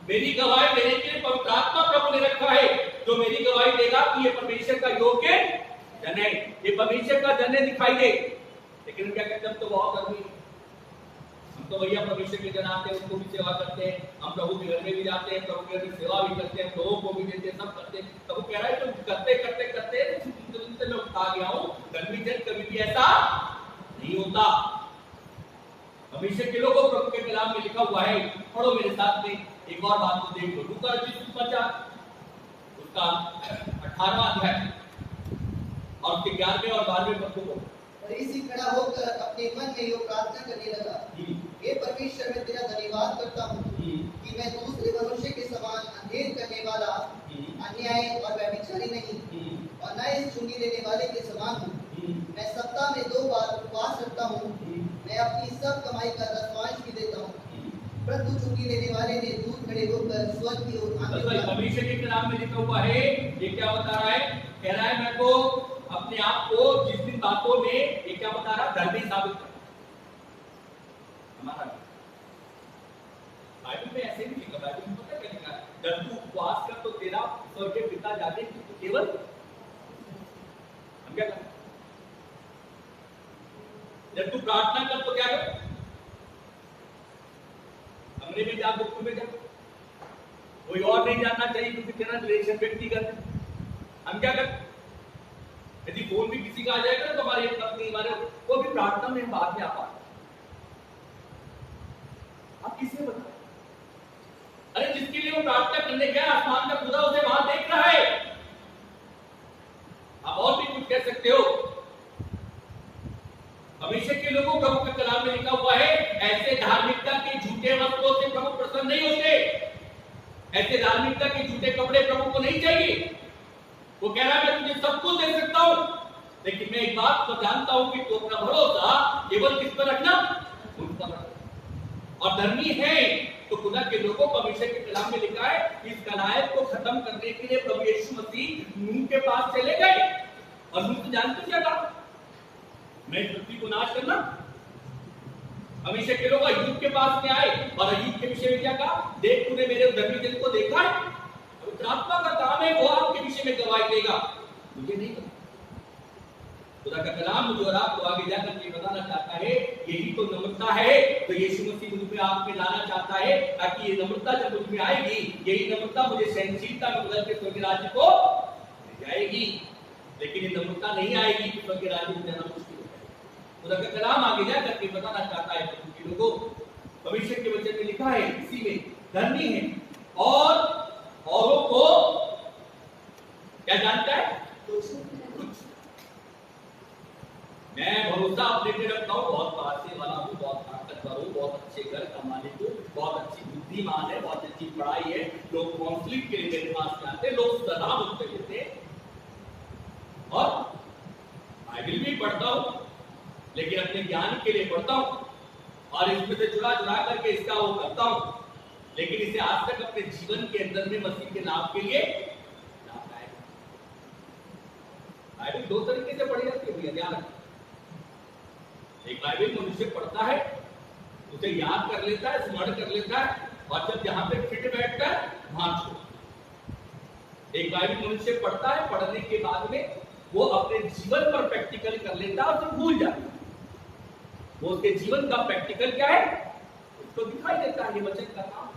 Speaker 1: मेरी गवाही देने के लिए पवित्र आत्मा प्रभु ने रखा है, जो मेरी गवाही देगा कि ये परमेश्वर का योग्य जन है, ये परमेश्वर का जन है, दिखाई दे। लेकिन क्या कहते हैं, हम तो बहुत धर्मी, हम तो भैया परमेश्वर के जन आते हैं, उनको भी सेवा करते हैं, हम प्रभु के घर में भी जाते हैं, प्रभु के घर में सेवा भी करते हैं, लोगों को भी देते हैं, सब करते हैं। प्रभु कह रहा है तुम करते करते करते से मैं उठा गया हूं, धर्मी जन कभी भी ऐसा नहीं होता। परमेश्वर के लोगों, प्रभु के कलाम में लिखा हुआ है, पढ़ो मेरे साथ में, एक और बात को देख लो, लूका उसका 18वां अध्याय और उसके 11वें और 12वें पद को।
Speaker 7: फरीसी खड़ा होकर अपने मन में यो प्रार्थना करने लगा, हे परमेश्वर, मैं तेरा धन्यवाद करता हूँ कि मैं दूसरे मनुष्य के समान अंधेर करने वाला, अन्याय और व्यभिचारी नहीं, और न इस चुंगी लेने वाले के समान हूँ। मैं सप्ताह में 2 बार उपवास रखता हूँ, मैं अपनी सब कमाई का 10वांश भी देता हूँ। परंतु चुंगी लेने वाले ने दूर खड़े होकर स्वर्ग की ओर आंखें उठाई।
Speaker 1: परमेश्वर के कलाम में लिखा हुआ है, ये क्या बता रहा है? कह रहा है मैं तो अपने आप को जिस दिन बातों में ये क्या बता रहा, धर्मी साबित कर। हमारा बाइबल में ऐसे नहीं लिखा, बाइबल में पता क्या लिखा है? जब तू उपवास कर तो तेरा स्वर्गीय पिता जाने की तो केवल हम क्या कर, जब तू प्रार्थना कर तो क्या कर, हमने भी जा, दुख में जा, कोई और नहीं जानना चाहिए क्योंकि तेरा रिलेशन व्यक्तिगत। हम क्या कर, यदि फोन भी किसी का आ जाएगा तो हमारी पत्नी हमारे वो भी प्रार्थना में बाद में आ पाए। आप किसे बताएं? अरे जिसके लिए वो प्रार्थना करने गया, आसमान का खुदा उसे वहां देख रहा है। आप और भी कुछ कह सकते हो। हमेशा के लोगों, प्रभु के कलाम में लिखा हुआ है, ऐसे धार्मिकता के झूठे वस्त्रों से प्रभु प्रसन्न नहीं होते, ऐसे धार्मिकता के झूठे कपड़े प्रभु को नहीं चाहिए। वो कह रहा है मैं तुझे सब कुछ दे सकता हूं, लेकिन मैं एक बात तो जानता हूं कि तू अपना भरोसा केवल किस पर रखना, उन पर रखना। और धर्मी है तो खुदा के लोगों, परमेश्वर के कलाम में लिखा है, इस कलायत को खत्म करने के लिए प्रभु यीशु मसीह नूह के पास चले गए, और नूह तो जानते क्या कहा, मैं इस पृथ्वी को नाश करना। हमेशा के लोग अय्यूब के पास में आए और अय्यूब के विषय में क्या कहा, देख तूने मेरे धर्मी जन को देखा है, आत्मा का काम है वो आपके विषय में गवाही देगा, मुझे नहीं पता। खुदा का कलाम मुझे और आपको आगे जाकर के बताना चाहता है, यही तो नम्रता है तो यीशु मसीह मुझ में आप में लाना चाहता है, ताकि ये नम्रता जब मुझ में आएगी, यही नम्रता मुझे सहनशीलता में बदल के स्वर्ग राज्य को ले जाएगी। लेकिन ये नम्रता नहीं आएगी तो स्वर्ग राज्य में जाना मुश्किल है। खुदा का कलाम आगे जाकर के बताना चाहता है कि लोगों, भविष्य के वचन में लिखा है, इसी में धर्मी है और औरों को क्या जानता है, कुछ। मैं भरोसा अपने पे रखता हूँ, बहुत पैसे वाला हूँ, बहुत ताकतवर हूँ, बहुत अच्छे घर का मालिक हूँ, बहुत अच्छी बुद्धिमान है, बहुत अच्छी पढ़ाई है, लोग काउंसलिंग के लिए मेरे पास आते हैं, लोग सलाह मुझसे लेते हैं, और बाइबल भी पढ़ता हूँ, लेकिन अपने ज्ञान के लिए पढ़ता हूँ और इसमें से चुरा चुरा करके इसका वो करता हूँ, लेकिन इसे आज तक अपने जीवन के अंदर में मसीह के नाम के लिए लाभदायक। बाइबल 2 तरीके से पढ़ी जाती है, ध्यान रखना। एक बाइबल मनुष्य पढ़ता है, उसे याद कर लेता है, स्मरण कर लेता है, और जब जहां पे फिट बैठता है वहां छोड़। एक बाइबल मनुष्य पढ़ता है, पढ़ने के बाद में वो अपने जीवन पर प्रैक्टिकल कर लेता है और भूल जाता है। वो उसके जीवन का प्रैक्टिकल क्या है उसको दिखाई देता है। ये वचन का काम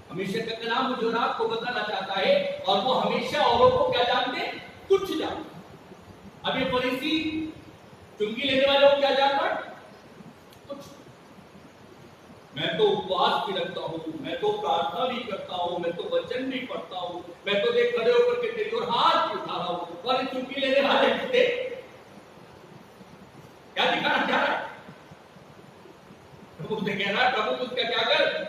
Speaker 1: हमेशा का कलाम मुझे और आपको बताना चाहता है, और वो हमेशा औरों को क्या जानते हैं, कुछ जानते। अब ये फरीसी चुंगी लेने वाले को क्या जानता है, कुछ। मैं तो उपवास भी रखता हूँ, मैं तो प्रार्थना भी करता हूँ, मैं तो वचन भी पढ़ता हूँ, मैं तो देख खड़े होकर के तेरी ओर हाथ भी उठा रहा हूँ, और चुंगी लेने वाले कितने क्या दिखाना चाह रहा है, प्रभु से कह रहा है, प्रभु उसका क्या कर,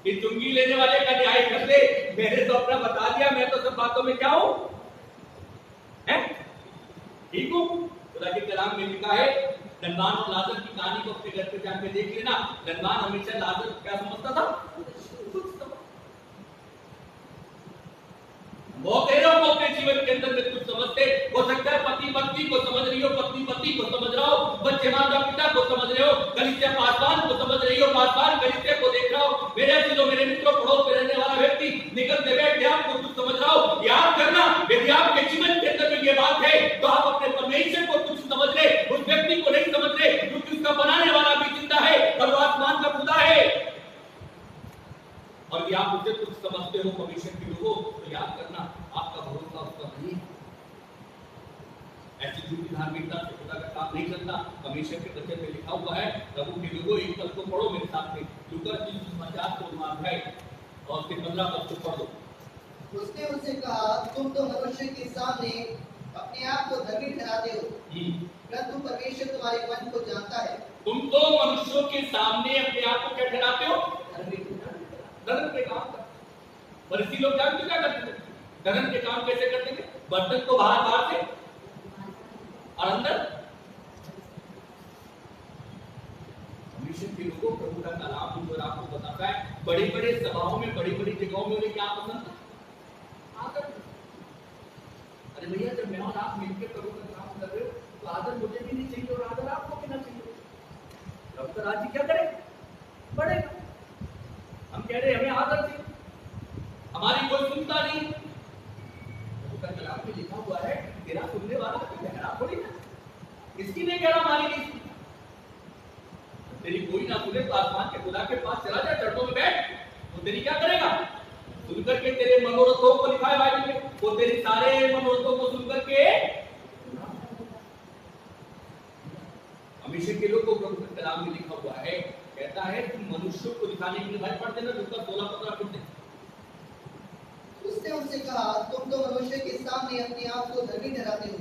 Speaker 1: कि चुंगी लेने वाले का न्याय कर दे, मैंने तो अपना बता दिया, मैं तो सब बातों में क्या हूं? हैं? ठीक हूं? खुदा के कलाम में लिखा है, धनवान और लाजर की कहानी को अपने घर पे जाके देख लेना। धनवान हमेशा लाजर क्या समझता था? वो कह रहा हूं अपने जीवन के अंदर में कुछ समझते हो सकता है, पति पत्नी को समझ रही हो, पत्नी पति को समझ रहा हो, बच्चे माता पिता को समझ रहे हो, कलीसिया पासवान को समझ रही हो, पासवान कलीसिया को देख रहा हो, मेरे चीजों मेरे मित्रों पड़ोस में रहने वाला व्यक्ति निकलते बैठते आपको कुछ समझ रहा हो। याद करना, यदि आपके जीवन के अंदर में ये बात है तो आप अपने परमेश्वर को कुछ समझ रहे, उस व्यक्ति को नहीं समझ रहे, क्योंकि उसका बनाने वाला भी जिंदा है और वो आसमान का खुदा है। और यदि आप उसे कुछ समझते हो परमेश्वर के लोगों, तो याद करना आपका भरोसा उसका नहीं है। ऐसी झूठी धार्मिकता से खुदा का काम नहीं चलता। परमेश्वर के वचन में लिखा हुआ है, प्रभु के लोगों एक पद को पढ़ो मेरे साथ में, लूका 3:50 और उसके 15 पद को पढ़ो।
Speaker 7: उसने उनसे कहा, तुम तो मनुष्य के सामने अपने आप को धर्मी ठहराते हो, परंतु परमेश्वर तुम्हारे मन को जानता है।
Speaker 1: तुम तो मनुष्यों के सामने अपने आप को क्या ठहराते हो? धर्म के काम करते। पर इसी लोग जानते क्या करते थे? धर्म के काम कैसे करते थे? बर्तन को बाहर से और अंदर। परमेश्वर के लोगों, प्रभु का कलाम जो आपको बताता है, बड़ी बड़ी सभाओं में, बड़ी बड़ी जगहों में उन्हें क्या पसंद था? आदर। अरे भैया, जब मैं और आप मिलकर प्रभु का काम कर रहे हो तो आदर मुझे भी नहीं चाहिए और आदर आपको भी ना चाहिए। प्रभु का राज्य क्या करे? बढ़ेगा। हम कह रहे हमें आदर चाहिए, हमारी कोई सुनता नहीं। प्रभु का कलाम में लिखा हुआ है, तेरा सुनने वाला गहरा थोड़ी ना, इसकी नहीं कह रहा हमारी नहीं। तेरी कोई ना सुने तो आसमान के खुदा के पास चला जा, चढ़ों में बैठ, तो तेरी क्या करेगा? सुनकर के तेरे मनोरथों को लिखा है बाइबल में, वो तेरे सारे मनोरथों को सुनकर के हमेशा के लोग को प्रभु के कलाम में लिखा हुआ है, कहता है तुम मनुष्यों को दिखाने के लिए भाई पढ़ते ना, लूका 16:15 पढ़ते।
Speaker 7: उसने उनसे कहा, तुम तो मनुष्य के सामने अपने आप को धर्मी ठहराते हो,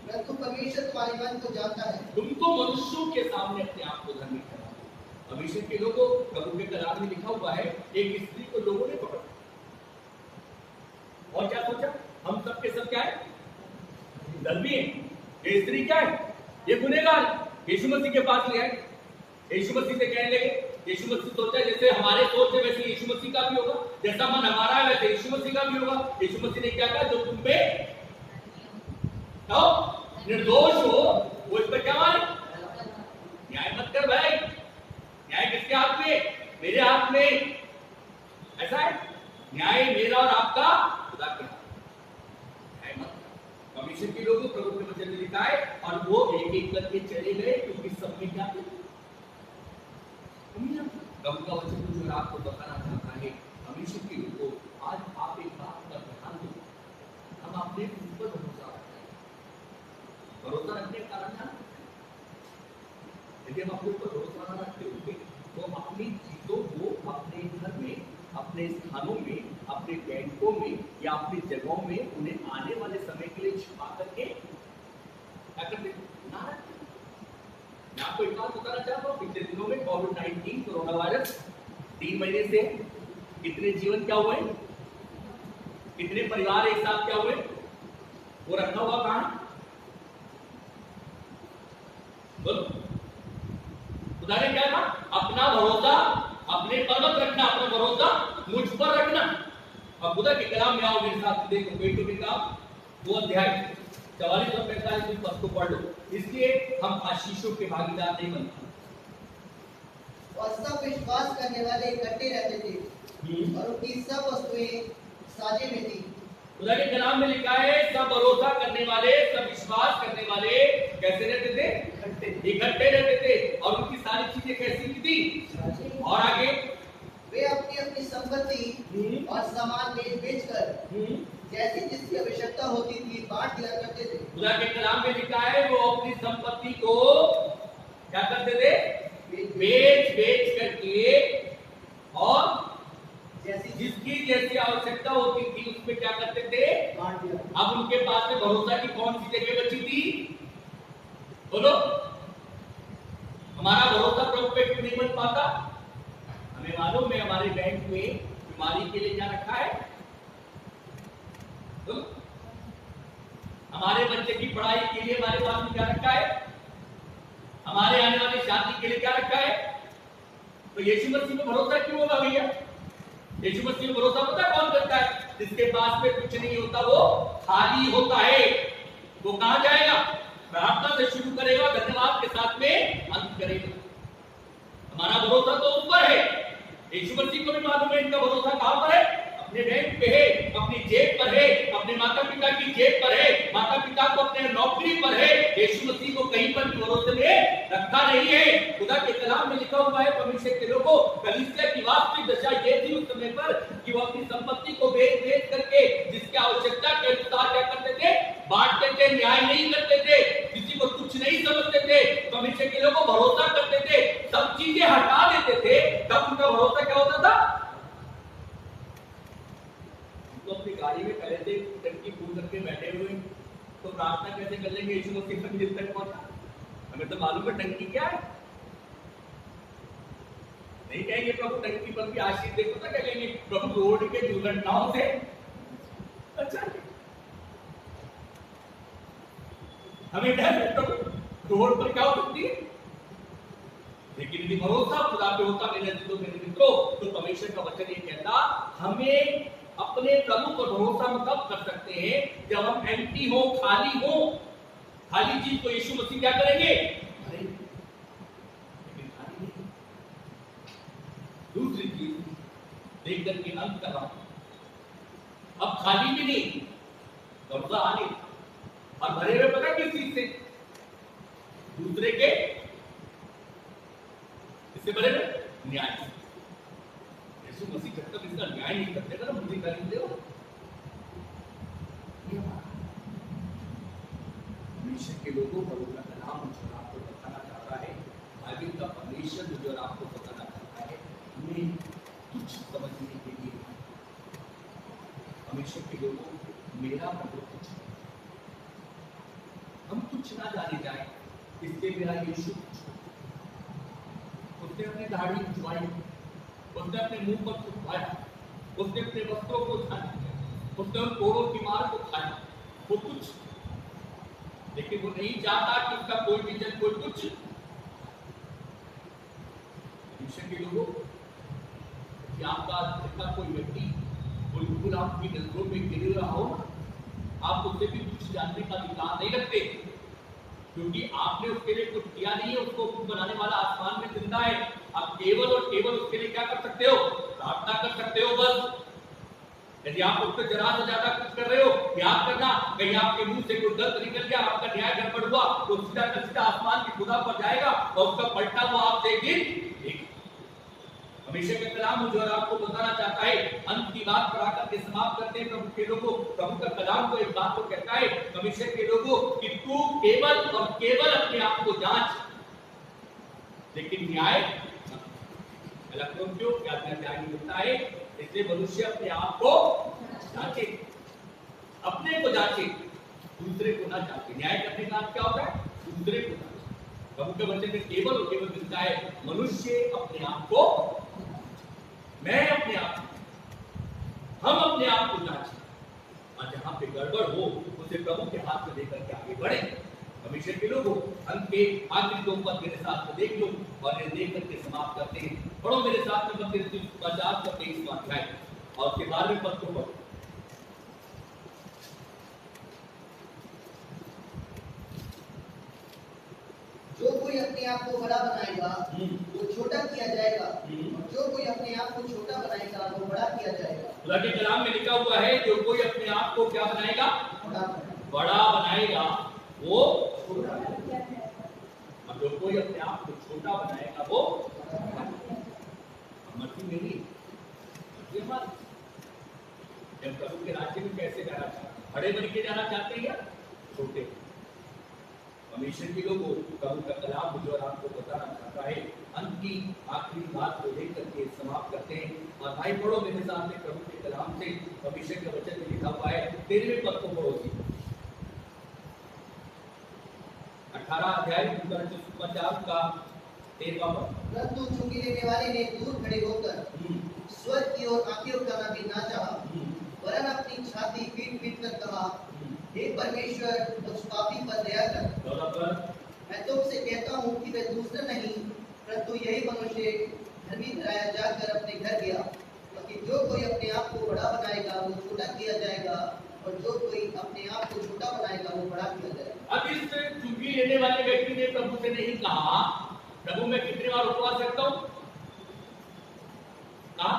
Speaker 7: परंतु परमेश्वर तुम्हारे मन को जानता है।
Speaker 1: तुम तो मनुष्यों के सामने अपने आप को धर्मी ठहराते हो। परमेश्वर के लोगों, प्रभु के कलाम में लिखा हुआ है, एक स्त्री को लोगों ने पकड़ा और क्या सोचा? हम सब के सब क्या है? धर्मी है। ये स्त्री क्या है? ये गुनहगार। यीशु मसीह के पास ले आए, यीशु मसीह से कहने लगे। यीशु मसीह सोचा जैसे हमारे सोच है वैसे यीशु मसीह का भी होगा, जैसा मन हमारा है वैसे यीशु मसीह का भी होगा। यीशु मसीह ने क्या कहा? जो तुम पे निर्दोष हो वो इस पर क्या मारे? न्याय मत कर भाई। न्याय किसके हाथ में? मेरे हाथ में। ऐसा है, न्याय मेरा और आपका खुदा के हाथ। न्याय मत कर। परमेश्वर के लोगों, प्रभु के वचन में लिखा है, और वो एक एक करके चले गए, क्योंकि सब में क्या थे? प्रभु का वचन जो आपको बताना चाहता है, परमेश्वर के लोगों, आज आप एक बात पर ध्यान दो, हम अपने ऊपर भरोसा रखते हैं। भरोसा रखने का कारण क्या? यदि हम अपने ऊपर भरोसा न रखते होंगे तो हम अपनी चीजों को अपने घर में, अपने स्थानों में, अपने बैंकों में या अपनी जगहों में उन्हें आने वाले समय के लिए छिपा करके क्या करते? ना रखते। मैं आपको एक बात बताना चाहता हूँ, पिछले दिनों में कोविड-19 कोरोना वायरस 3 महीने से कितने जीवन क्या हुए, कितने परिवार एक साथ क्या हुए, वो रखा हुआ कहां? बोलो। खुदा ने क्या कहा? अपना भरोसा अपने पर मत रखना, अपना भरोसा मुझ पर रखना। अब खुदा के कलाम में आओ मेरे साथ, देखो बेटों के काम 2 अध्याय 44 और 45 पद को पढ़ लो। इसलिए हम आशीषों के भागीदार नहीं बनते।
Speaker 7: और सब विश्वास करने वाले इकट्ठे रहते थे और उनकी सब वस्तुएं साझे में थी।
Speaker 1: खुदा के कलाम में लिखा है, सब भरोसा करने वाले, सब विश्वास करने वाले कैसे रहते थे? इकट्ठे रहते थे। और उनकी सारी चीजें कैसी थी? और आगे
Speaker 7: वे अपनी अपनी संपत्ति और सामान बेच कर जैसी जिसकी आवश्यकता होती थी बांट दिया करते थे। खुदा
Speaker 1: के कलाम में लिखा है, वो अपनी संपत्ति को क्या करते थे? बेच करके और जिसकी जैसी आवश्यकता होती थी उसमें क्या करते थे?
Speaker 7: बांट दिया।
Speaker 1: अब उनके पास में भरोसा की कौन सी जगह बची थी? बोलो। हमारा भरोसा प्रभु पे क्यों नहीं बन पाता? हमें मालूम है हमारे बैंक में बीमारी के लिए क्या रखा है? भविष्य की पढ़ाई के लिए हमारे पास में क्या रखा है, हमारे आने वाली शादी के लिए क्या रखा है। तो यीशु मसीह में भरोसा क्यों होगा भैया? यीशु मसीह में भरोसा पता कौन करता है? जिसके पास में कुछ नहीं होता वो खाली होता है। वो कहां जाएगा? प्रार्थना से शुरू करेगा, धन्यवाद के साथ में अंत करेगा। हमारा भरोसा तो ऊपर है। यीशु मसीह को भी मालूम है इनका भरोसा कहां पर है, अपने बैंक पे है, अपनी जेब पर है, अपने माता पिता की जेब पर है, माता पिता को अपने नौकरी पर है। यीशु मसीह को कहीं पर भी भरोसे में रखा नहीं है। खुदा के कलाम में लिखा हुआ है, परमेश्वर के लोगों, कलीसिया की वास्तविक दशा ये थी उस समय पर कि वो अपनी संपत्ति को बेच करके जिसकी आवश्यकता के अनुसार क्या करते थे, बांटते थे, न्याय नहीं करते थे, किसी को कुछ नहीं समझते थे, परमेश्वर के लोगों भरोसा करते थे, सब चीजें हटा देते थे। तब उनका भरोसा क्या होता था? तो अपनी गाड़ी में पहले से टंकी फूल करके बैठे हुए, तो प्रार्थना कैसे कर लेंगे यीशु मसीह मंदिर तक पहुंचा? हमें तो मालूम है टंकी क्या है। नहीं कहेंगे प्रभु टंकी पर भी आशीष देखो, तो क्या कहेंगे प्रभु रोड के दुर्घटनाओं से अच्छा हमें डर है प्रभु रोड पर क्या हो सकती है। लेकिन यदि भरोसा खुदा पे होता मेरे मित्रों, तो परमेश्वर का वचन ये कहता हमें अपने प्रभु पर भरोसा हम तब कर सकते हैं जब हम एम्प्टी हो, खाली हो। खाली चीज को यीशु मसीह क्या करेंगे? लेकिन खाली नहीं। दूसरी चीज देख करके अंत कर रहा हूं, अब खाली भी नहीं, भरोसा आगे और भरे हुए पता किस चीज से? दूसरे के इससे भरे हुए न्याय से। यीशु मसीह जब तक इसका न्याय नहीं करते ना मुझे करेंगे हो। परमेश्वर के लोगों पर उनका कलाम मुझे आपको बताना चाहता है, बाइबल का परमेश्वर मुझे और आपको बताना चाहता है, हमें कुछ समझने के लिए परमेश्वर के लोगों मेरा प्रभु कुछ, हम कुछ ना जाने जाए इसके मेरा यीशु कुछ। उसने अपनी दाढ़ी उठवाई, उसने अपने मुंह पर थुकवाया, उसने अपने वस्त्रों को छाना, उसने उन कोड़ों की मार को खाया, वो कुछ, लेकिन वो नहीं चाहता कि उसका कोई विजन, कोई कुछ। के लोगों कि आपका कोई व्यक्ति बिल्कुल आपकी नजरों में गिर रहा हो, आप उससे भी कुछ जानने का अधिकार नहीं रखते, क्योंकि आपने उसके लिए कुछ किया नहीं है। उसको बनाने वाला आसमान में जिंदा है। आप केवल और केवल उसके लिए क्या कर सकते हो? प्रार्थना कर सकते हो बस। यदि आप उससे जरा से ज्यादा कुछ कर रहे हो, याद करना कहीं आपके मुंह से कोई गलत निकल गया, आपका न्याय गड़बड़ हुआ, तो सीधा का सीधा आसमान की खुदा पर जाएगा और उसका पलटा हुआ आप देखेंगे। हमेशा का कलाम मुझे और आपको बताना चाहता है, अंत की बात पर आकर के समाप्त करते हैं। प्रभु के लोगों, प्रभु का कलाम को एक बात को कहता है, हमेशा के लोगों कि तू केवल और केवल अपने आप को जांच, लेकिन न्याय क्यों क्या न्याय मिलता है? इसलिए मनुष्य अपने आप को जांचे, अपने को जांचे, दूसरे को ना जांचे। न्याय करने का क्या होता है? दूसरे को जांचे। प्रभु के वचन में केवल और केवल मिलता है मनुष्य अपने आप को, मैं अपने आप, हम अपने आप को जांचें, और जहां पे गड़बड़ हो उसे प्रभु के हाथ में लेकर के आगे बढ़े। हमेशा के लोगों, अंत के आखिरी दो पद मेरे साथ में देख लो और इन्हें देख करके समाप्त करते हैं। पढ़ो मेरे साथ में मत्ती 5:23 अध्याय और उसके 12वें पद को पढ़ो।
Speaker 7: जो कोई अपने आप को बड़ा बनाएगा वो छोटा किया जाएगा, और जो कोई अपने आप को छोटा बनाएगा वो बड़ा किया जाएगा।
Speaker 1: खुदा के कलाम में लिखा हुआ है, जो कोई अपने आप को क्या बनाएगा? बड़ा बनाएगा वो छोटा, और जो कोई अपने आप को छोटा बनाएगा वो मर्जी मेरी, जब प्रभु के राज्य में कैसे जाना चाहते हैं? बड़े बन के जाना चाहते हैं या छोटे? परमेश्वर के लोगों, प्रभु का कलाम मुझे और आपको बताना चाहता है, अंत की आखिरी बात को लेकर के समाप्त करते हैं। और भाई पढ़ो मेरे सामने प्रभु के कलाम से, परमेश्वर के वचन में लिखा हुआ है, 13वें पद को पढ़ो जी, 18 अध्याय 50 का 13वां पद।
Speaker 7: परंतु चुंगी लेने वाले ने दूर खड़े होकर स्वर्ग की ओर आंखें उठाना भी ना चाहा, वरन अपनी छाती पीट पीट कर कहा, हे परमेश्वर उस पापी पर दया कर।
Speaker 1: 14 पर
Speaker 7: मैं तुमसे कहता हूँ कि वह दूसरा नहीं परंतु यही मनुष्य धर्मी ठहराया जाकर अपने घर गया। क्योंकि जो कोई अपने आप को बड़ा बनाएगा वो छोटा किया जाएगा और जो कोई अपने आप को छोटा बनाएगा वो बड़ा किया जाएगा।
Speaker 1: अब इस चुंगी लेने वाले व्यक्ति ने प्रभु से नहीं कहा प्रभु मैं कितनी बार उपवास रखता हूं, कहा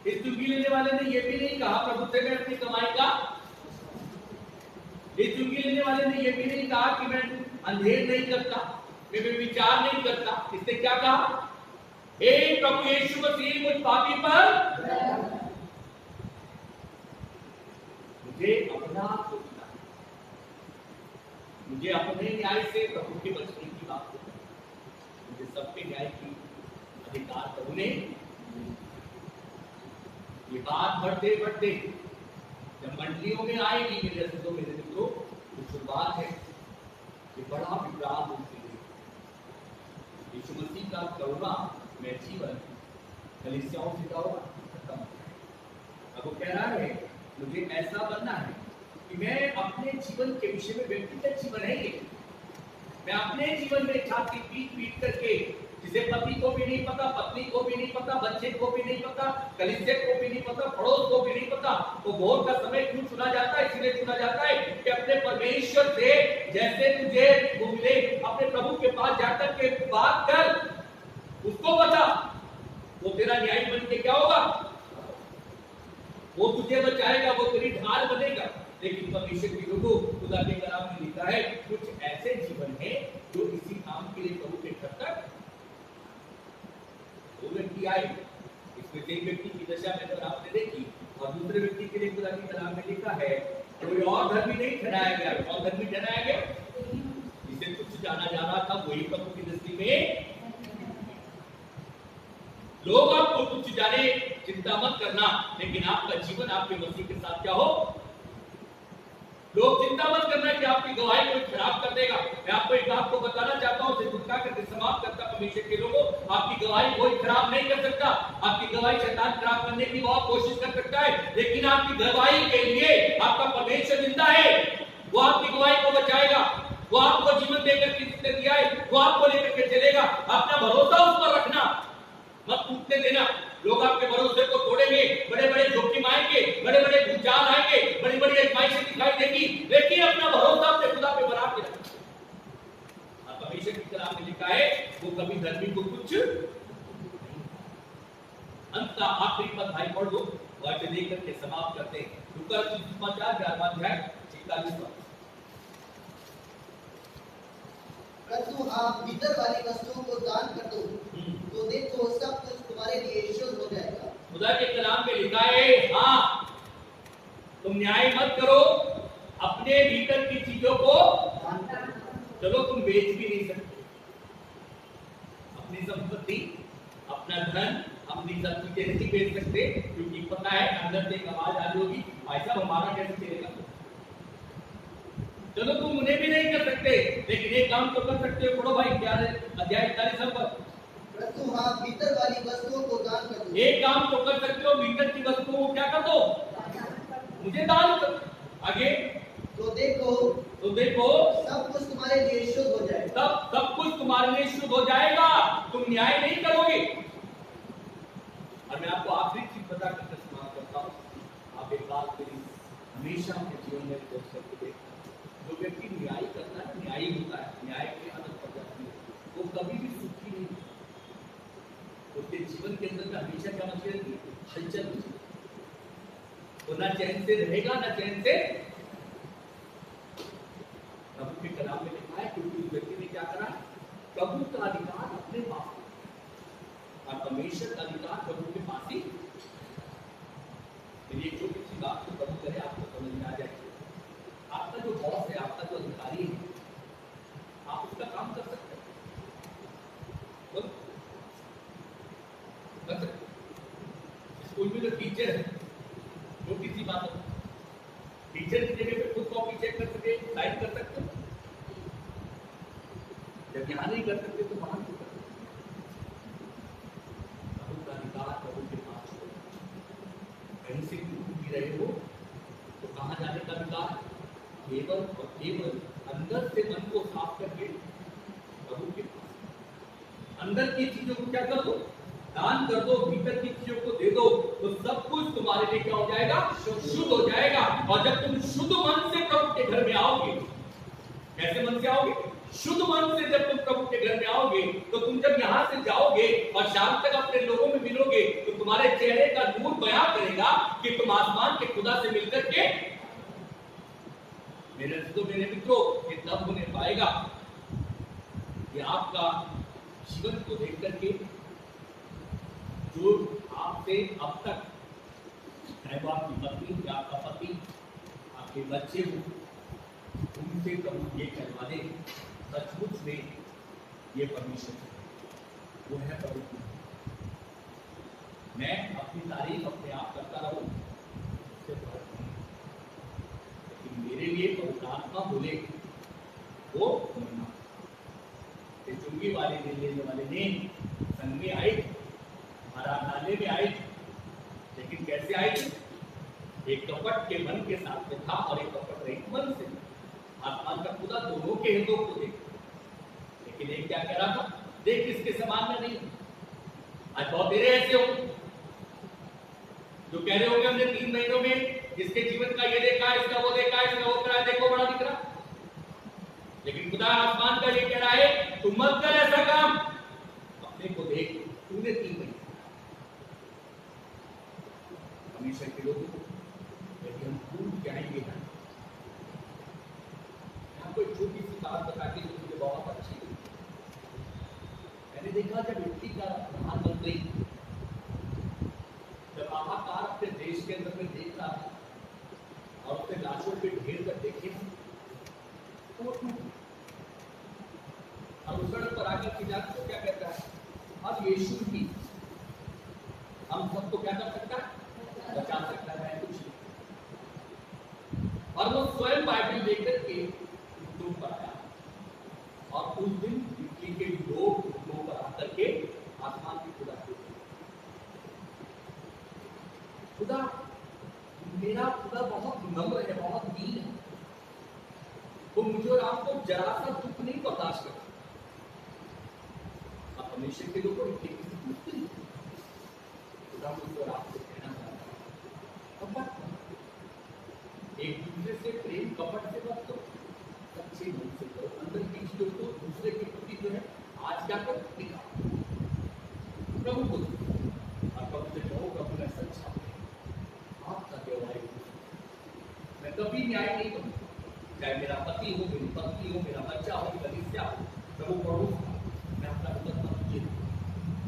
Speaker 1: इस चुंगी लेने वाले ने यह भी नहीं कहा प्रभु से मैं अपनी कमाई का, इस चुंगी लेने वाले ने यह भी नहीं कहा कि मैं अंधेर नहीं करता, मैं विचार नहीं करता। इसने क्या कहा, हे प्रभु यीशु मसीह मुझ पापी पर मुझे अपना सोचना, मुझे अपने न्याय से प्रभु के बचने की बात करना, मुझे सबके न्याय की अधिकार प्रभु ने। ये बात बढ़ते बढ़ते जब मंडलियों में आएगी मेरे दोस्तों मेरे मित्रों, तो शुरुआत है ये बड़ा विकराल रूप से यीशु मसीह का करुणा में जीवन कलीसियाओं से करुणा खत्म। अब वो कह रहा है मुझे ऐसा बनना है कि मैं अपने जीवन के विषय में, व्यक्तिगत जीवन है ये, मैं अपने जीवन में छाती पीट पीट करके, जिसे पति को भी नहीं पता, पत्नी को भी नहीं पता, बच्चे को भी नहीं पता, कलीसिया को भी नहीं पता, पड़ोस को भी नहीं पता, तो भोर का समय क्यों चुना जाता है, इसलिए चुना जाता है कि अपने परमेश्वर से जैसे तुझे वो मिले, अपने प्रभु के पास जाकर के बात कर, उसको बता, वो तेरा न्याय बन के क्या होगा, वो तुझे बचाएगा, वो तेरी ढाल बनेगा। लेकिन परमेश्वर की लोगों खुदा के कलाम में लिखा है कुछ ऐसे जीवन है जो इसी काम के लिए प्रभु के घर तक दो व्यक्ति आए, इसमें एक व्यक्ति की दशा में अगर आपने देखी और दूसरे व्यक्ति के लिए खुदा के कलाम में लिखा है कोई और धर्मी नहीं ठहराया गया, और धर्मी ठहराया गया जिसे कुछ जाना जा रहा था वही प्रभु की दृष्टि में। लोग आपको कुछ जाने चिंता मत करना, लेकिन आपका जीवन आपके मसीह के साथ क्या हो। लोग चिंता मत करना कि आपकी गवाही कोई खराब कर देगा। मैं आपको एक बात को बताना चाहता हूं, उसे गुस्सा करके समाप्त करता परमेश्वर के लोगों, आपकी गवाही कोई खराब नहीं कर सकता। आपकी गवाही शैतान खराब करने की बहुत कोशिश कर सकता है, लेकिन आपकी गवाही के लिए आपका परमेश्वर जिंदा है, वो आपकी गवाही को बचाएगा, वो आपको जीवन देकर के दिया है, वो आपको लेकर के चलेगा। अपना भरोसा उस पर रखना, मत टूटने देना। लोग आपके भरोसे को तोड़ेंगे, बड़े बड़े जोखिम आएंगे, बड़े बड़े भूचाल आएंगे, बड़ी बड़ी आजमाइशें दिखाई देगी, लेकिन अपना भरोसा अपने खुदा पे बना के रखना। परमेश्वर की कलाम में लिखा है वो कभी धर्मी को कुछ अंत का आखिरी पद भाई पढ़ दो और इसे देख करके समाप्त करते हैं। लूका सुसमाचार 11वां अध्याय 41वां।
Speaker 7: परंतु आप भीतर वाली वस्तुओं को दान कर दो तो देखो सब कुछ तुम्हारे लिए शुद्ध हो जाएगा।
Speaker 1: खुदा के कलाम में लिखा है हाँ, तुम न्याय मत करो, अपने भीतर की चीजों को चलो तुम बेच भी नहीं सकते, अपनी संपत्ति, अपना धन, अपनी सब चीजें नहीं बेच सकते, क्योंकि पता है अंदर से एक आवाज आ रही होगी भाई साहब हमारा कैसे चलेगा। चलो तुम उन्हें भी नहीं कर सकते, लेकिन एक काम तो कर सकते हो। पढ़ो भाई 11 अध्याय 41 पर।
Speaker 7: परंतु हाँ भीतर वाली वस्तुओं को दान कर दो।
Speaker 1: एक काम तो कर सकते हो, भीतर की वस्तुओं को क्या कर दो, मुझे दान कर। आगे
Speaker 7: तो देखो सब कुछ तुम्हारे लिए शुद्ध हो जाएगा।
Speaker 1: सब कुछ तुम्हारे लिए शुद्ध हो जाएगा, तुम न्याय नहीं करोगे। और मैं आपको आखिरी चीज बता कर समाप्त करता हूँ। आप एक बात करिए, हमेशा अपने जीवन में सोच करके देखो, जो व्यक्ति न्याय करता है, न्यायी होता है, न्याय की आदत पड़ जाती है, वो कभी भी सुखी नहीं होता। उसके जीवन के अंदर हमेशा क्या मची रहती है, हलचल मची रहती है। वो ना चैन से रहेगा ना चैन से। प्रभु के कलाम में लिखा है क्योंकि उस व्यक्ति ने क्या करा, प्रभु का अधिकार अपने पास और परमेश्वर का अधिकार प्रभु के पास ही। एक छोटी सी बात को प्रभु करे आपको समझ में आ जाए। आपका जो बॉस है, आपका जो अधिकारी है, आप उसका काम कर सकते हैं, कर सकते। स्कूल में जो टीचर है, छोटी सी बात है, टीचर की जगह पे खुद कॉपी चेक कर सके, साइन कर सकते हो। जब यहाँ नहीं कर सकते तो वहां क्यों कर सकते। प्रभु का अधिकार प्रभु के पास हो। कहीं से भी रहे हो तो कहाँ जाने का अधिकार, केवल और केवल अंदर से मन को साफ करके प्रभु के पास अंदर की चीजों को क्या कर दो, दान कर दो, भीतर की चीजों को दे दो, तो सब कुछ तुम्हारे लिए क्या हो जाएगा, शुद्ध हो जाएगा। और जब तुम शुद्ध मन से प्रभु के घर में आओगे, कैसे मन से आओगे, शुद्ध मन से जब तुम प्रभु के घर में आओगे, तो तुम जब यहां से जाओगे और शाम तक अपने लोगों में मिलोगे, तो तुम्हारे चेहरे का नूर बयां करेगा कि तुम आसमान के खुदा से मिलकर के, मेरे दोस्तों मेरे मित्रों, ये तब होने पाएगा कि आपका जीवन को देख करके जो आपसे अब तक, चाहे वो आपकी पत्नी या आपका पति, आपके बच्चे हो, उनसे प्रभु ये कहवा दे, सचमुच में ये परमेश्वर वो है प्रभु। मैं अपनी तारीफ अपने आप करता रहूं, लेकिन मेरे लिए तो आत्मा बोले वो मरना। चुंगी वाले लेने वाले ने संग में आए, आराधनालय में आए, लेकिन कैसे आए थे, एक कपट के मन के साथ में था और एक कपट रहित मन से। आसमान का खुदा दोनों के हितों को देख, लेकिन एक क्या कह रहा था, देख इसके समान में नहीं। आज बहुत देर ऐसे हो जो कह रहे होंगे हमने 3 महीनों में इसके जीवन का ये देखा, इसका वो देखा, इसका वो करा, देखो बड़ा दिख रहा। लेकिन खुदा आसमान का ये कह रहा है, तुम मत कर ऐसा काम, अपने को देख, तूने 3 महीने। हमेशा के लोगों को यदि हम भूल जाएंगे ना, कोई छोटी सी बात बता के मुझे बहुत अच्छी लगी। मैंने देखा जब इटली का प्रधानमंत्री जब हाहाकार अपने देश के अंदर में देख रहा था और उसके लाशों पे ढेर कर देखे तो अब उस सड़क पर आकर की जाकर तो क्या कहता है, अब यीशु भी हम सबको क्या कर सकता है, बचा सकता है कुछ नहीं। और वो स्वयं बाइबल लेकर के पर आया और उस दिन इटली के लोग पर आकर के आसमान की खुदा खुदा, मेरा खुदा बहुत नम्र है, बहुत दीन है, वो मुझे और आपको जरा सा दुख नहीं बर्दाश्त करता। आप हमेशा के लोगों को खुदा मुझे और आपको कहना चाहता है, एक दूसरे से प्रेम कपट से मत करो, अच्छे मन से करो, अंदर की चीजों को दूसरे के प्रति जो है आज क्या कर दिखाओ प्रभु को, और प्रभु से कहो प्रभु मैं सच्चा हूं, आपका व्यवहार मैं कभी न्याय नहीं करूंगा, चाहे मेरा पति हो, मेरी पत्नी हो, मेरा बच्चा हो, कलीसिया हो, प्रभु प्रभु मैं अपना उन्नत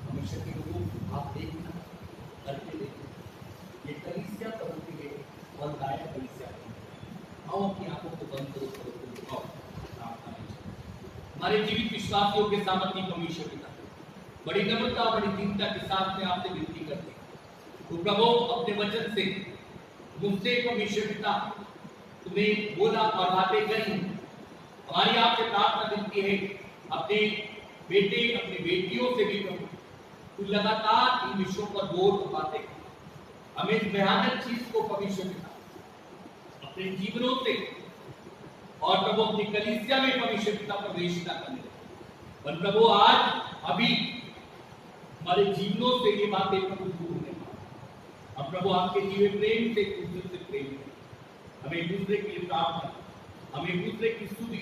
Speaker 1: हमेशा के लोगों आप देखना करके देखना, ये कलीसिया प्रभु के लिए फलदायक कलीसिया। आओ अपनी आंखों को बंद करो, हमारे जीवित विश्वासियों के सामर्थ्य परमेश्वर पिता बड़ी नम्रता और बड़ी दीनता के साथ में आपसे विनती करते हैं, तो प्रभु अपने वचन से मुझसे परमेश्वर पिता तुम्हें बोला और बातें करी, हमारी आपसे प्रार्थना विनती है, अपने बेटे अपनी बेटियों से भी प्रभु तू लगातार इन विषयों पर बोल बातें कर, हमें इस भयानक चीज को परमेश्वर पिता अपने जीवनों से और प्रभु अपनी कलीसिया में परमेश्वर पिता प्रवेश न करने, पर प्रभु आज अभी हमारे जीवनों से ये बातें प्रभु दूर होने पाए। अब प्रभु आपके जीवे प्रेम से एक दूसरे से प्रेम करें, हमें एक दूसरे के लिए प्रार्थना, हमें एक दूसरे की स्तुति,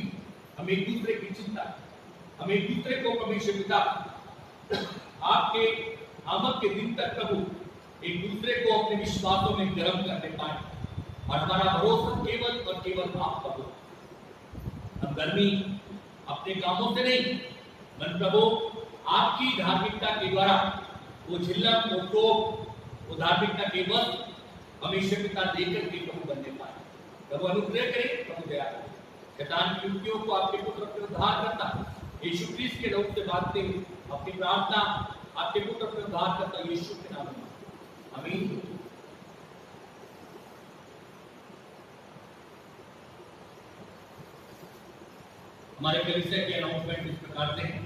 Speaker 1: हमें एक दूसरे की चिंता, हमें एक दूसरे को परमेश्वर पिता आपके आमद के दिन तक प्रभु एक दूसरे को अपने विश्वासों में गर्म करने पाए, और हमारा भरोसा केवल और केवल आप पर हो। हम गर्मी अपने कामों से नहीं, मन प्रभु आपकी धार्मिकता के द्वारा वो झिल्लक, वो टोप, वो धार्मिकता के बस हमेशा पिता देकर के प्रभु बनने पाए। प्रभु अनुग्रह करे, प्रभु दया करे, शैतान की युक्तियों को आपके पुत्र पर उद्धार करता यीशु क्रिस्त के नाम से मांगते हुए अपनी प्रार्थना आपके पुत्र पर उद्धार करता यीशु के नाम में, आमीन। हमारे कलीसिया के अनाउंसमेंट इस प्रकार से हैं।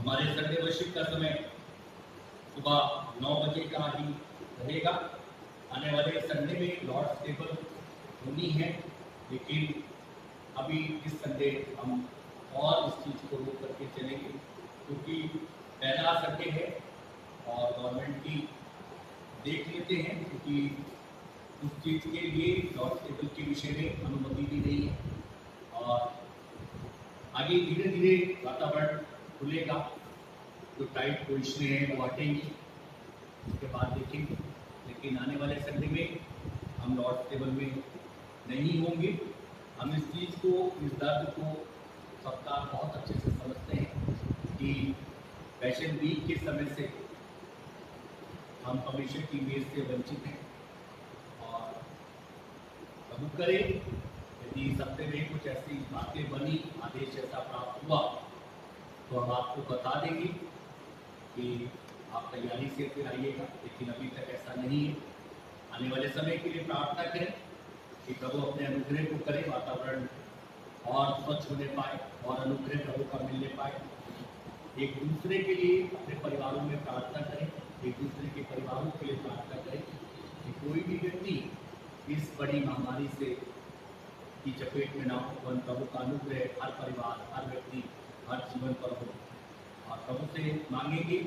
Speaker 1: हमारे संडे वर्शिप का समय सुबह 9 बजे का ही रहेगा। आने वाले संडे में लॉर्ड्स टेबल होनी है, लेकिन अभी इस संडे हम और इस चीज़ को रोक करके चलेंगे, क्योंकि पहला संडे है और गवर्नमेंट की देख लेते हैं, क्योंकि उस चीज़ के लिए लॉर्ड्स टेबल के विषय में अनुमति दी गई है और आगे धीरे धीरे वातावरण खुलेगा, जो टाइट पोजिशन है वो हटेंगी, उसके बाद देखेंगे। लेकिन आने वाले संडे में हम लॉर्ड्स टेबल में नहीं होंगे। हम इस चीज़ को, इस दर्द को सबका बहुत अच्छे से समझते हैं कि पैशन वीक के समय से हम परमेश्वर की मेज से वंचित हैं और प्रभु करे यदि इस हफ्ते में कुछ ऐसी बातें बनी, आदेश ऐसा प्राप्त हुआ तो हम आपको बता देंगे कि आप तैयारी से फिर आइएगा, लेकिन अभी तक ऐसा नहीं है। आने वाले समय के लिए प्रार्थना करें कि प्रभु अपने अनुग्रह को करे, वातावरण और स्वच्छ होने पाए और अनुग्रह प्रभु का मिलने पाए। एक दूसरे के लिए अपने परिवारों में प्रार्थना करें, एक दूसरे के परिवारों के लिए प्रार्थना करें कि कोई भी व्यक्ति इस बड़ी महामारी से की चपेट में ना हो, वन प्रभु का अनुग्रह हर परिवार, हर व्यक्ति, हर जीवन पर हो। और प्रभु से मांगेंगे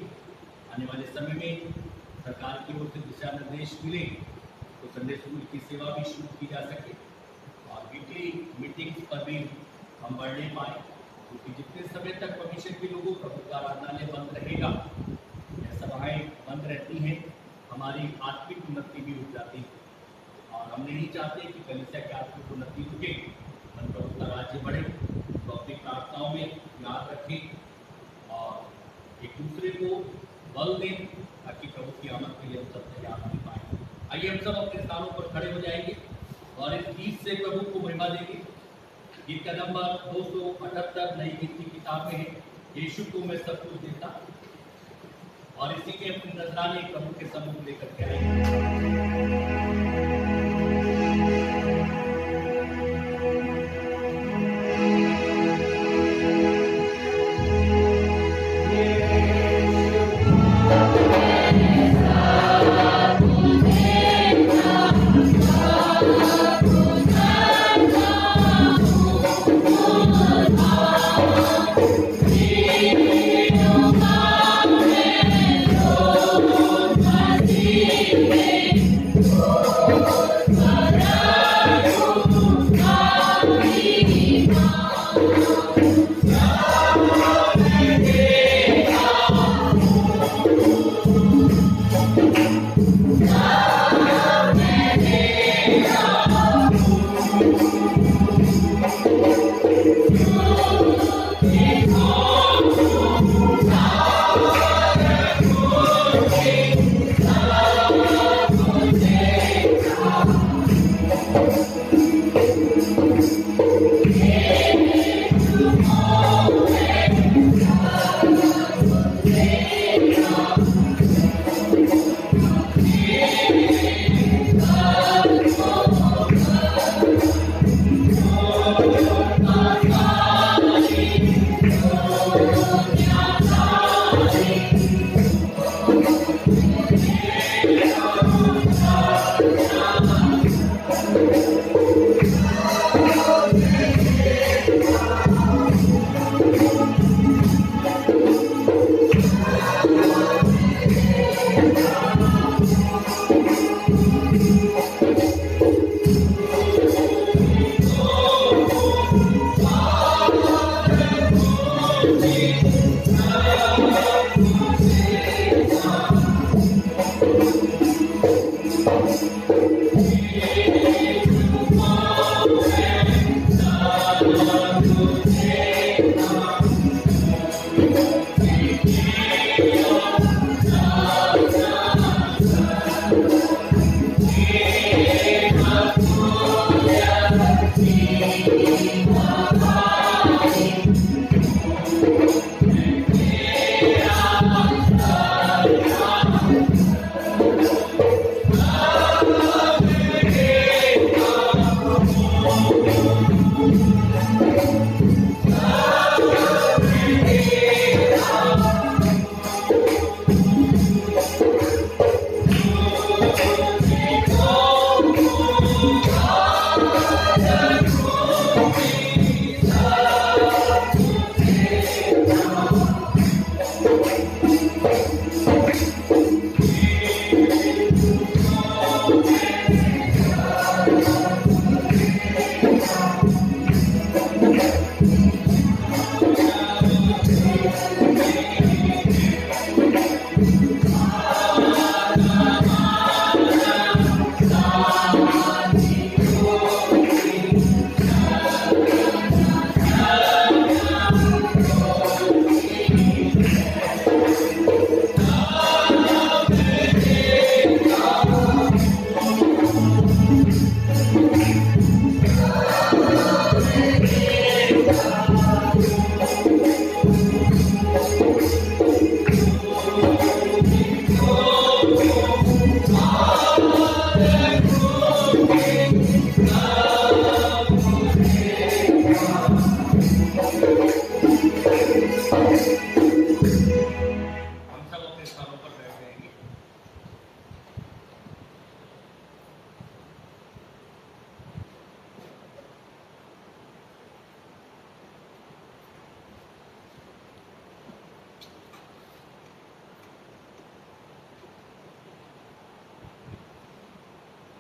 Speaker 1: आने वाले समय में सरकार की ओर से दिशा निर्देश मिले तो संडे स्कूल की सेवा भी शुरू की जा सके और वीकली मीटिंग्स पर भी हम बढ़ने पाए, क्योंकि जितने समय तक परमेश्वर के लोगों प्रभु का आराधनालय बंद रहेगा, सभाएं बंद रहती हैं, हमारी आत्मिक उन्नति भी रुक जाती है और हम नहीं चाहते कि कलीसिया की आत्मिक उन्नति रुके, मन प्रभु का राज्य बढ़े। तो अपनी प्रार्थनाओं में याद रखें और एक दूसरे को बल दें ताकि प्रभु की आमद के लिए हम सब तैयार हो पाए। आइए हम सब अपने स्थानों पर खड़े हो जाएंगे और इस गीत से प्रभु को महिमा देंगे। गीत का नंबर 278 नई गीत की किताब में है, यीशु को मैं सब कुछ देता, और इसी के अपनी नजराने प्रभु के सम्मुख लेकर के आएंगे।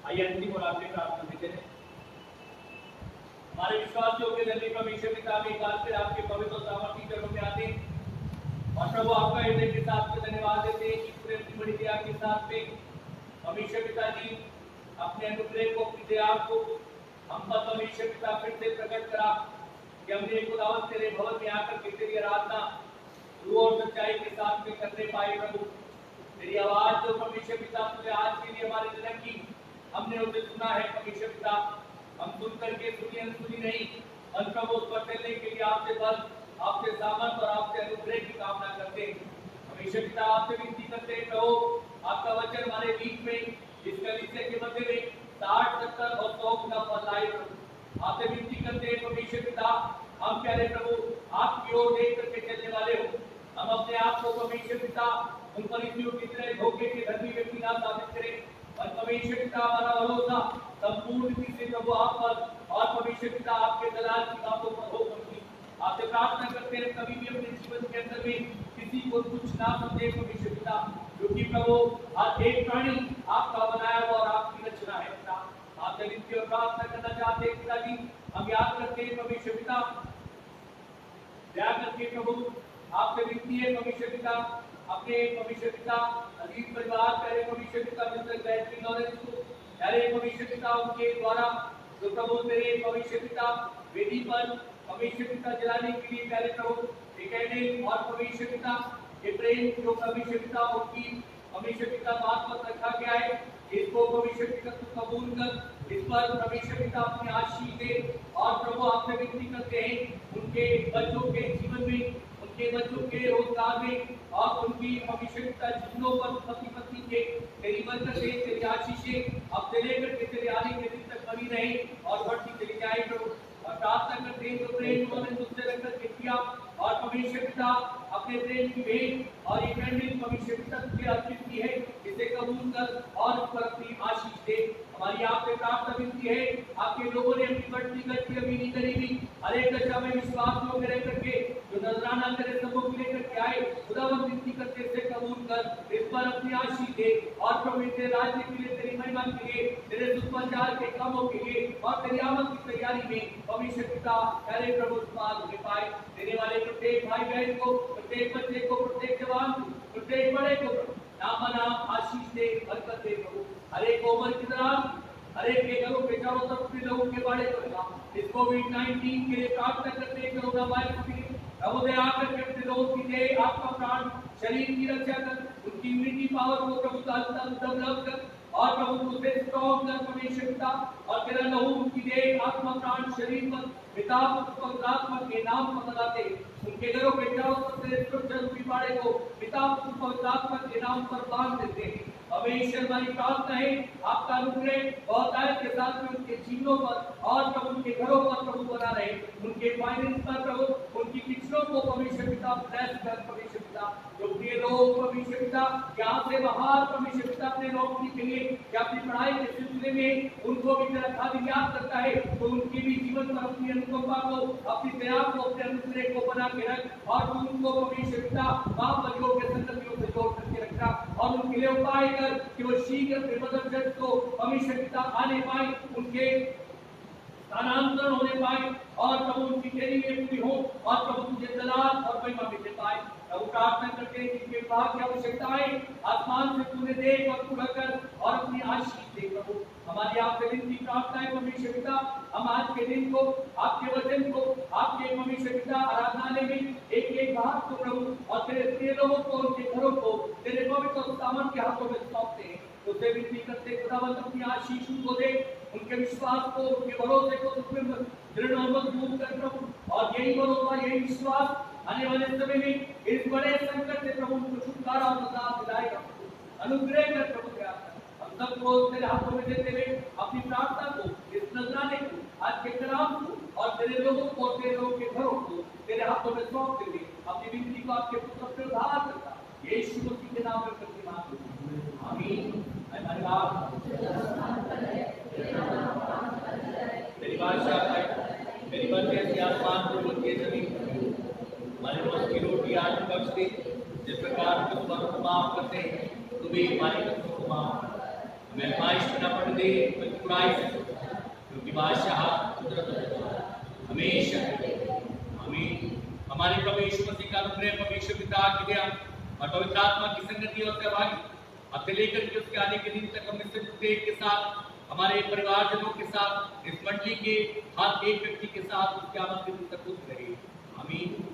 Speaker 1: आइए अंतिम और आखिरी प्रार्थना देते हैं। हमारे विश्वास योग्य धन्य परमेश्वर पिता के काल फिर आपके पवित्र और सामर्थी चरणों में आते हैं और प्रभु आपका हृदय के साथ धन्यवाद देते हैं कि पूरे अपनी बड़ी दया के साथ में परमेश्वर पिता जी अपने अनुग्रह को, अपनी दया को हम पर परमेश्वर पिता फिर से प्रकट करा कि हमने खुदावंद तेरे भवन में आकर के तेरी आराधना रूह और सच्चाई के साथ में करने पाए। प्रभु तेरी आवाज जो परमेश्वर पिता तुझे आज के लिए हमारे जन्म की हमने उसे सुना है परमेश्वर पिता, हम सुन करके सुनी नहीं, और प्रभु उस पर चलने के लिए आपसे बल, आपसे सामर्थ और आपसे अनुग्रह की कामना करते हैं। परमेश्वर पिता आपसे विनती करते हैं प्रभु आपका वचन हमारे बीच में इस कलीसिया के मध्य में 60, 70 और 100 गुना फल लाए। आपसे विनती करते हैं परमेश्वर पिता, हम प्यारे प्रभु आपकी ओर देख करके चलने वाले हो, हम अपने आप को परमेश्वर पिता उन फरीसियों की तरह धोखे के धर्मी व्यक्ति ना साबित करें, और परमेश्वर पिता हमारा भरोसा संपूर्ण रीति से प्रभु आप पर और परमेश्वर पिता आपके दलाल की बातों पर हो करती। आपसे प्रार्थना करते हैं कभी भी अपने जीवन के अंदर में किसी को कुछ ना समझे परमेश्वर पिता, क्योंकि प्रभु हर एक प्राणी आपका बनाया हुआ और आपकी रचना है पिता। आपसे विनती और प्रार्थना करना चाहते हैं पिताजी, हम याद करते हैं परमेश्वर पिता, दया करके प्रभु आपसे विनती है परमेश्वर पिता, अपने परमेश्वर पिता अजीज परिवार प्यारे परमेश्वर पिता मिस्टर गायत्री लॉरेंस को प्यारे परमेश्वर पिता उनके द्वारा जो प्रभु तेरे परमेश्वर पिता वेदी पर परमेश्वर पिता जलाने के लिए प्यारे प्रभु एक और परमेश्वर पिता ये प्रेम जो परमेश्वर पिता उनकी परमेश्वर पिता बात पर रखा गया है, इसको परमेश्वर पिता तू कबूल कर, इस पर परमेश्वर पिता अपनी आशीष दे। और प्रभु आपसे विनती करते हैं उनके बच्चों के जीवन में, उनके बच्चों के रोजगार में और उनकी परमेश्वर पिता जीवनों पर पति पत्नी के तेरी बरकत से तेरी आशीषें अब से लेकर के तेरे आने के दिन तक बनी रहे और बढ़ती चली जाए प्रभु। और प्रार्थना करते हैं जो प्रेम उन्होंने तुझसे रखकर के किया और परमेश्वर पिता अपने प्रेम की भेंट और ये कैंडल परमेश्वर पिता तुझे अर्पित की है, इसे कबूल कर और उस पर अपनी आशीष दे। हमारी आपसे प्रार्थना विनती है, आपके लोगों ने अपनी बढ़ती गति अभी नहीं करी भी, हर एक दशा में विश्वास में रह करके जो नजराना तेरे सबों को लेकर के आए खुदावंद विनती करते इसे कबूल कर, इस पर अपनी आशीष दे और प्रभु तेरे राज्य के लिए, तेरी महिमा के लिए, तेरे सुसमाचार के कामों के लिए और तेरी आमद की तैयारी में परमेश्वर पिता प्यारे प्रभु इस्तेमाल होने पाए। देने वाले प्रत्येक भाई बहन को, प्रत्येक बच्चे को, प्रत्येक जवान को, प्रत्येक बड़े को नाम नाम आशीष दे, बरकत दे प्रभु। हर एक उम्र के दौरान हर एक के घरों के चारों तरफ के लोगों के बारे में इस कोविड-19 के लिए प्रार्थना करते हैं कोरोना वायरस के लिए प्रभु दया करके अपने लोगों की दे, आपका प्राण शरीर की रक्षा कर, उनकी इम्यूनिटी पावर को प्रभु डेवलप कर और प्रभु उसे स्ट्रॉन्ग कर परमेश्वर पिता, और तेरा लहू उनकी दे आत्मा प्राण शरीर पर पिता पुत्र आत्मा के नाम पर लगाते उनके घरों के चारों तरफ से सुरक्षा रूपी बाड़े को पिता पुत्र आत्मा के नाम पर बांध देते हैं। परमेश्वर हमारी प्रार्थना है आपका अनुग्रह बहुतायत के साथ में उनके जीवनों पर और प्रभु उनके घरों पर प्रभु बना रहे, उनके फाइनेंस पर प्रभु, उनकी किचनों को परमेश्वर पिता ब्लेस कर परमेश्वर पिता, जो प्रिय लोग परमेश्वर पिता यहाँ से बाहर परमेश्वर पिता अपने नौकरी के लिए या अपनी पढ़ाई के सिलसिले में उनको भी तेरा खाली याद करता है, तो उनके भी जीवन पर अपनी अनुकंपा को, अपनी दया को, अपने अनुग्रह को बना के रख और उनको परमेश्वर पिता वहाँ पर योग्य संगतियों से जोड़ करके रखा और उनके लिए उपाय कर कि वो शीघ्र प्रेमदर्शन को परमेश्वर पिता आने पाए, उनके स्थानांतरण होने पाए और प्रभु उनकी तेरी में पूरी हो और प्रभु तुझे दलाल और महिमा मिलने पाए। प्रभु प्रार्थना करते हैं जिनके विवाह की आवश्यकताएं आसमान से तूने देख और पूरा कर और अपनी आशीष दे प्रभु। हमारी आपसे विनती प्रार्थना है परमेश्वर पिता, हम आज के दिन को, आपके वचन को, आपके परमेश्वर पिता आराधनालय में एक एक भाग को प्रभु और तेरे प्रिय लोगों को, उनके घरों को तेरे पवित्र और सामर्थ के हाथों में सौंपते हैं। उसे विनती करते खुदावंद अपनी आशीष को दे, उनके विश्वास को, उनके भरोसे को उसमें दृढ़ और मजबूत कर प्रभु, और यही भरोसा यही विश्वास आने वाले समय में इस बड़े संकट से प्रभु उनको छुटकारा और निजात दिलाएगा। अनुग्रह कर प्रभु दया हम सबको तेरे हाथों में देते हुए अपनी प्रार्थना को, इस नजराने को, आज के कलाम को और तेरे लोगों को, तेरे लोगों के घरों को तेरे हाथों में सौंपते हुए अपनी विनती को आपके पुत्र से उद्धार करता यीशु मसीह के नाम में करके मांगते हैं, आमीन। मेरी बादशाह मेरी बरकत आसमान को बल्कि जमीन हमारे रोज की रोटी आज बख्श दे, जिस प्रकार तुम पर माफ करते हैं तुम्हें हमारी को माफ। हमें ख्वाहिश न पड़ने दे बल्कि बुराई से क्योंकि बादशाह कुदरत हमेशा आमीन। हमारे प्रभु यीशु मसीह का अनुग्रह, पवित्र पिता की दया और पवित्र आत्मा की संगति और सहभागी अब से लेकर के उसके आने के दिन तक हम इससे प्रत्येक के साथ, हमारे परिवारजनों के साथ, इस मंडली के हर एक व्यक्ति के साथ उसके आमद के दिन तक होती रहे। आमीन।